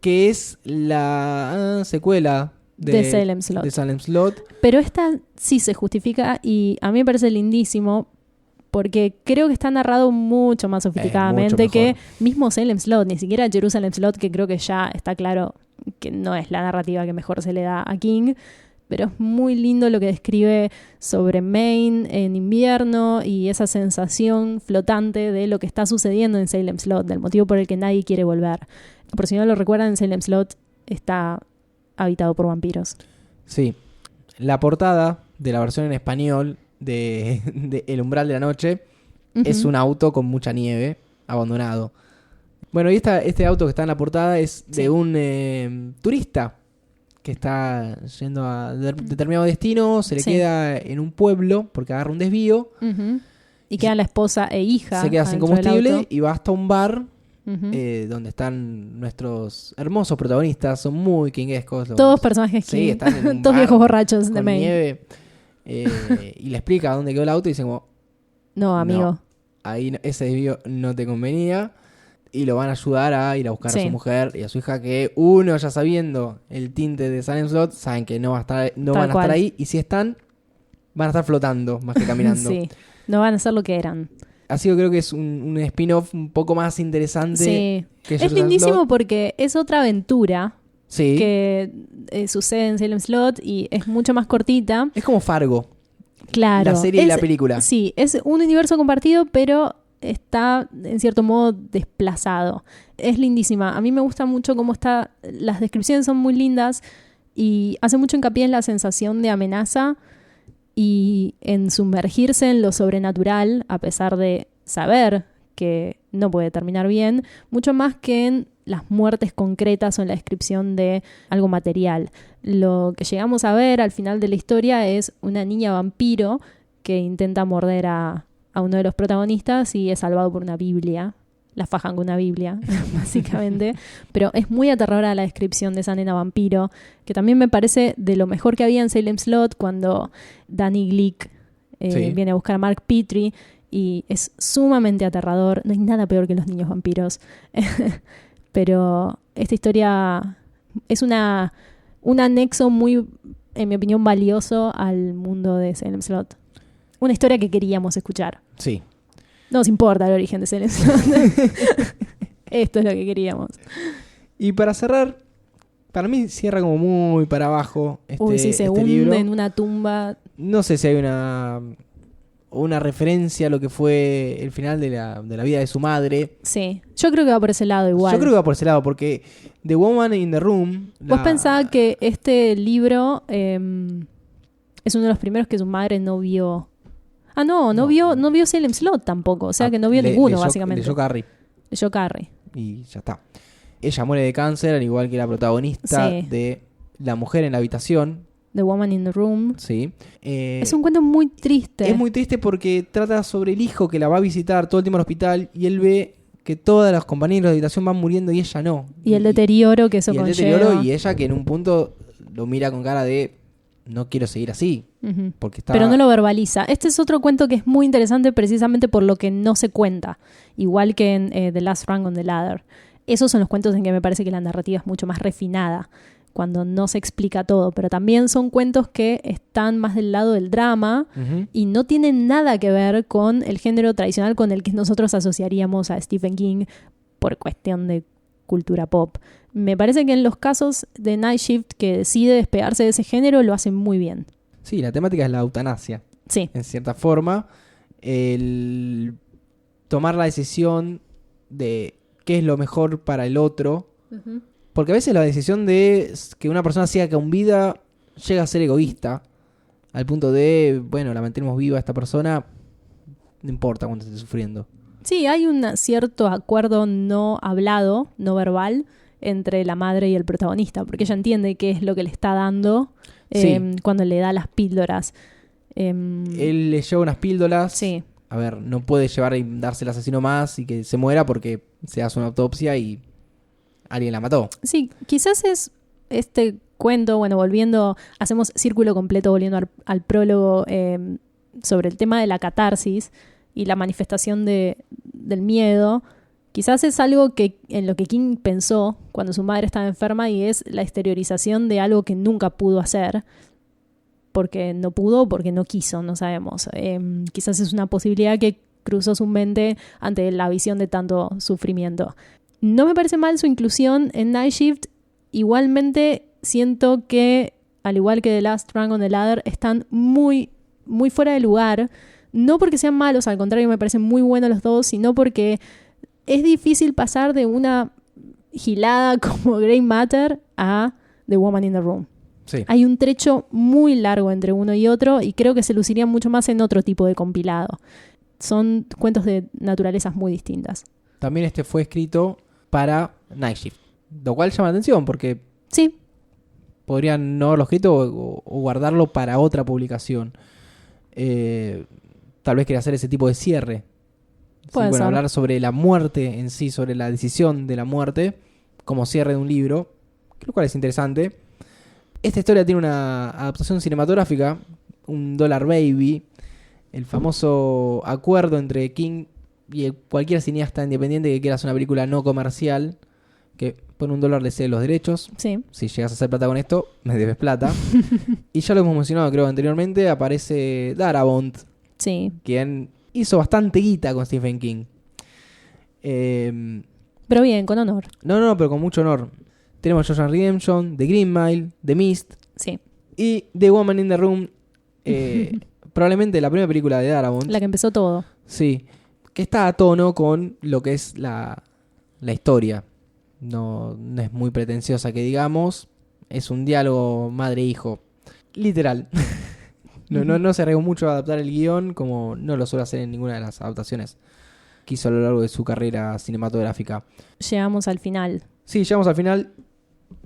Que es la secuela de Salem Slot. Pero esta sí se justifica y a mí me parece lindísimo porque creo que está narrado mucho más sofisticadamente que mismo Salem Slot, ni siquiera Jerusalem Slot, que creo que ya está claro que no es la narrativa que mejor se le da a King, pero es muy lindo lo que describe sobre Maine en invierno y esa sensación flotante de lo que está sucediendo en Salem Slot, del motivo por el que nadie quiere volver. Por si no lo recuerdan, Salem Slot está habitado por vampiros. Sí. La portada de la versión en español de El Umbral de la Noche es un auto con mucha nieve abandonado. Bueno, y este auto que está en la portada es de un turista que está yendo a determinado destino, se le queda en un pueblo porque agarra un desvío. Y queda la esposa e hija. Se queda sin combustible y va hasta un bar donde están nuestros hermosos protagonistas. Son muy kinguescos. Todos personajes King. Sí, están en un todos bar viejos borrachos de Maine. Nieve, y le explica dónde quedó el auto y dicen como... No, amigo. No, ahí ese desvío no te convenía. Y lo van a ayudar a ir a buscar a su mujer y a su hija, que uno ya sabiendo el tinte de Salem Slot, saben que no van a estar ahí. Y si están, van a estar flotando más que caminando. Sí, no van a ser lo que eran. Así que creo que es un spin-off un poco más interesante. Sí, es lindísimo porque es otra aventura que sucede en Salem Slot y es mucho más cortita. Es como Fargo. Claro. La serie y la película. Sí, es un universo compartido, pero está en cierto modo desplazado. Es lindísima. A mí me gusta mucho cómo está. Las descripciones son muy lindas y hace mucho hincapié en la sensación de amenaza y en sumergirse en lo sobrenatural, a pesar de saber que no puede terminar bien, mucho más que en las muertes concretas o en la descripción de algo material. Lo que llegamos a ver al final de la historia es una niña vampiro que intenta morder a uno de los protagonistas y es salvado por una Biblia. La fajan con una Biblia, básicamente. Pero es muy aterradora la descripción de esa nena vampiro, que también me parece de lo mejor que había en Salem Slot cuando Danny Glick viene a buscar a Mark Petrie, y es sumamente aterrador. No hay nada peor que los niños vampiros. Pero esta historia es un anexo muy, en mi opinión, valioso al mundo de Salem Slot. Una historia que queríamos escuchar. Sí. No nos importa el origen de Salem Slot. Esto es lo que queríamos. Y para cerrar, para mí cierra como muy para abajo se hunde libro. En una tumba. No sé si hay una referencia a lo que fue el final de la vida de su madre. Sí, yo creo que va por ese lado igual. Yo creo que va por ese lado porque The Woman in the Room... ¿Vos pensabas que este libro es uno de los primeros que su madre no vio? No vio Salem Slot tampoco. O sea que no vio ninguno, básicamente. Leyó Carrie. Leyó Carrie. Y ya está. Ella muere de cáncer, al igual que la protagonista de La mujer en la habitación. The Woman in the Room. Sí. Es un cuento muy triste. Es muy triste porque trata sobre el hijo que la va a visitar todo el tiempo al hospital y él ve que todas las compañeras de la habitación van muriendo y ella no. Y el deterioro que eso conlleva. Y ella que en un punto lo mira con cara de no quiero seguir así. Uh-huh. Porque está... Pero no lo verbaliza. Este es otro cuento que es muy interesante precisamente por lo que no se cuenta. Igual que en The Last Rung on the Ladder. Esos son los cuentos en que me parece que la narrativa es mucho más refinada, cuando no se explica todo, pero también son cuentos que están más del lado del drama y no tienen nada que ver con el género tradicional con el que nosotros asociaríamos a Stephen King por cuestión de cultura pop. Me parece que en los casos de Night Shift, que decide despegarse de ese género, lo hacen muy bien. Sí, la temática es la eutanasia. Sí. En cierta forma, el tomar la decisión de qué es lo mejor para el otro. Uh-huh. Porque a veces la decisión de que una persona siga con vida llega a ser egoísta. Al punto de, bueno, la mantenemos viva a esta persona, no importa cuánto esté sufriendo. Sí, hay un cierto acuerdo no hablado, no verbal, entre la madre y el protagonista. Porque ella entiende qué es lo que le está dando cuando le da las píldoras. Él le lleva unas píldoras. Sí. A ver, no puede llevar y dárselas así nomás y que se muera porque se hace una autopsia y alguien la mató. Sí, quizás es este cuento, bueno, hacemos círculo completo volviendo al prólogo sobre el tema de la catarsis y la manifestación del miedo. Quizás es algo que en lo que King pensó cuando su madre estaba enferma y es la exteriorización de algo que nunca pudo hacer. Porque no pudo, porque no quiso, no sabemos. Quizás es una posibilidad que cruzó su mente ante la visión de tanto sufrimiento. No me parece mal su inclusión en Night Shift. Igualmente siento que, al igual que The Last Rung on the Ladder, están muy, muy fuera de lugar. No porque sean malos, al contrario, me parecen muy buenos los dos, sino porque es difícil pasar de una gilada como Grey Matter a The Woman in the Room. Sí. Hay un trecho muy largo entre uno y otro y creo que se luciría mucho más en otro tipo de compilado. Son cuentos de naturalezas muy distintas. También este fue escrito para Night Shift, lo cual llama la atención porque sí, podrían no haberlo escrito o guardarlo para otra publicación. Tal vez quería hacer ese tipo de cierre. Puede ser. Hablar sobre la muerte en sí, sobre la decisión de la muerte como cierre de un libro, lo cual es interesante. Esta historia tiene una adaptación cinematográfica, un $1 Baby, el famoso acuerdo entre King y cualquier cineasta independiente que quiera hacer una película no comercial, que por $1 le cede los derechos. Sí. Si llegas a hacer plata con esto, me debes plata. Y ya lo hemos mencionado, creo, anteriormente, aparece Darabont, sí, quien hizo bastante guita con Stephen King. Pero bien, con honor. No, pero con mucho honor. Tenemos Shawshank Redemption, The Green Mile, The Mist. Sí. Y The Woman in the Room, probablemente la primera película de Darabont. La que empezó todo. Sí. Que está a tono con lo que es la historia. No es muy pretenciosa que digamos. Es un diálogo madre-hijo. Literal. No se arriesgó mucho a adaptar el guión como no lo suele hacer en ninguna de las adaptaciones que hizo a lo largo de su carrera cinematográfica. Llegamos al final. Sí, llegamos al final.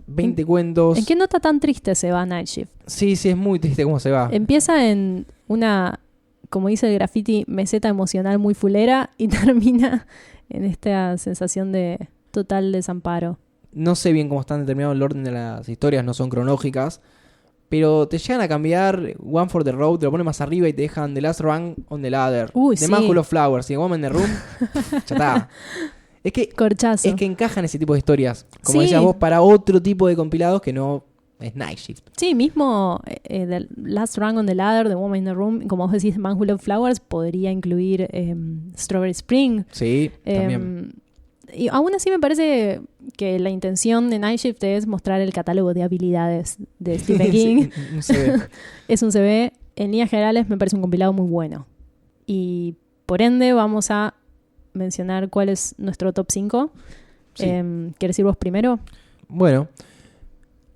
20 cuentos. ¿En qué nota tan triste se va Night Shift? Sí, es muy triste cómo se va. Empieza en una, como dice el graffiti, meseta emocional muy fulera y termina en esta sensación de total desamparo. No sé bien cómo están determinados el orden de las historias, no son cronológicas, pero te llegan a cambiar One for the Road, te lo ponen más arriba y te dejan The Last Rung on the Ladder, The Man Who Loved Flowers y The Woman in the Room. Ya está. Es que, corchazo. Es que encajan ese tipo de historias, como decías vos, para otro tipo de compilados que no es Night Shift. Sí, mismo The Last Rung on the Ladder, The Woman in the Room, como vos decís, The Man Who Loved Flowers, podría incluir Strawberry Spring. Sí, también. Y aún así me parece que la intención de Night Shift es mostrar el catálogo de habilidades de Stephen King. Sí, un CV. Es un CV. En líneas generales me parece un compilado muy bueno. Y por ende vamos a mencionar cuál es nuestro top 5. Sí. ¿Quieres ir vos primero? Bueno,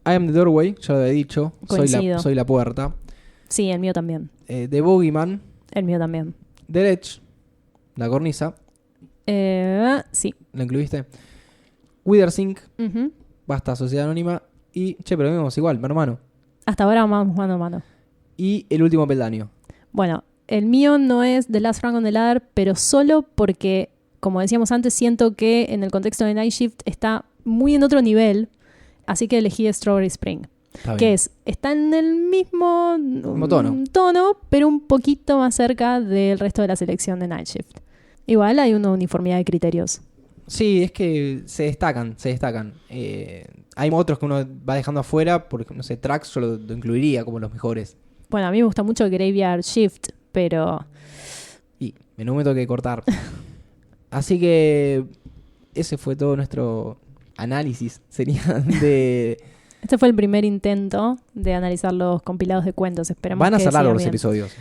I Am the Doorway, ya lo había dicho. Coincido. Soy la puerta. Sí, el mío también. The Bogeyman. El mío también. The Ledge, La Cornisa. Sí. ¿La incluiste? Withersink, Basta, Sociedad Anónima. Y, pero vemos igual, mi hermano. Hasta ahora vamos mano a mano. Y El Último Peldaño. Bueno, el mío no es The Last Rank on the Ladder, pero solo porque, como decíamos antes, siento que en el contexto de Night Shift está muy en otro nivel. Así que elegí Strawberry Spring. Está en el mismo tono, pero un poquito más cerca del resto de la selección de Night Shift. Igual hay una uniformidad de criterios. Sí, es que se destacan. Hay otros que uno va dejando afuera, porque, no sé, Tracks yo lo incluiría como los mejores. Bueno, a mí me gusta mucho Graveyard Shift, pero... Y me tengo que cortar. Así que ese fue todo nuestro análisis, sería de... Este fue el primer intento de analizar los compilados de cuentos. Esperamos Van a que ser largos los bien. Episodios.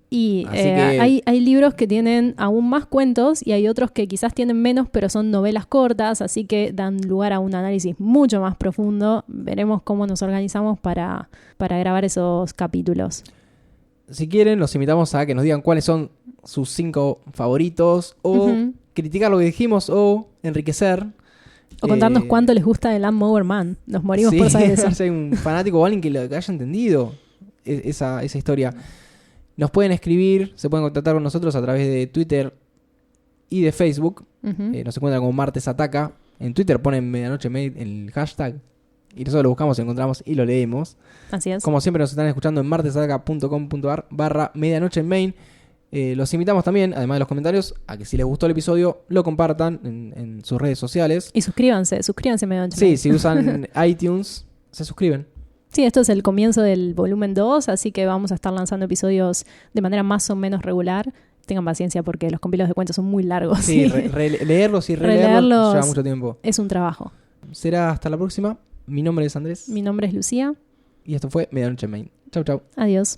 Y hay libros que tienen aún más cuentos y hay otros que quizás tienen menos, pero son novelas cortas, así que dan lugar a un análisis mucho más profundo. Veremos cómo nos organizamos para grabar esos capítulos. Si quieren, los invitamos a que nos digan cuáles son sus 5 favoritos o criticar lo que dijimos o enriquecer. O contarnos cuánto les gusta el Mower Man. Nos morimos por saber eso. Si hay un fanático o alguien que haya entendido esa historia. Nos pueden escribir, se pueden contactar con nosotros a través de Twitter y de Facebook. Nos encuentran como Martes Ataca. En Twitter ponen Medianoche Mail el hashtag y nosotros lo buscamos, lo encontramos y lo leemos. Así es. Como siempre nos están escuchando en martesataca.com.ar/Medianoche Main. Los invitamos también, además de los comentarios, a que si les gustó el episodio lo compartan en sus redes sociales. Y suscríbanse Medianoche Main. Sí, si usan iTunes, se suscriben. Sí, esto es el comienzo del volumen 2, así que vamos a estar lanzando episodios de manera más o menos regular. Tengan paciencia porque los compilados de cuentos son muy largos. Sí, leerlos y releerlos lleva mucho tiempo. Es un trabajo. Será hasta la próxima. Mi nombre es Andrés. Mi nombre es Lucía. Y esto fue Medianoche Main. Chau, chau. Adiós.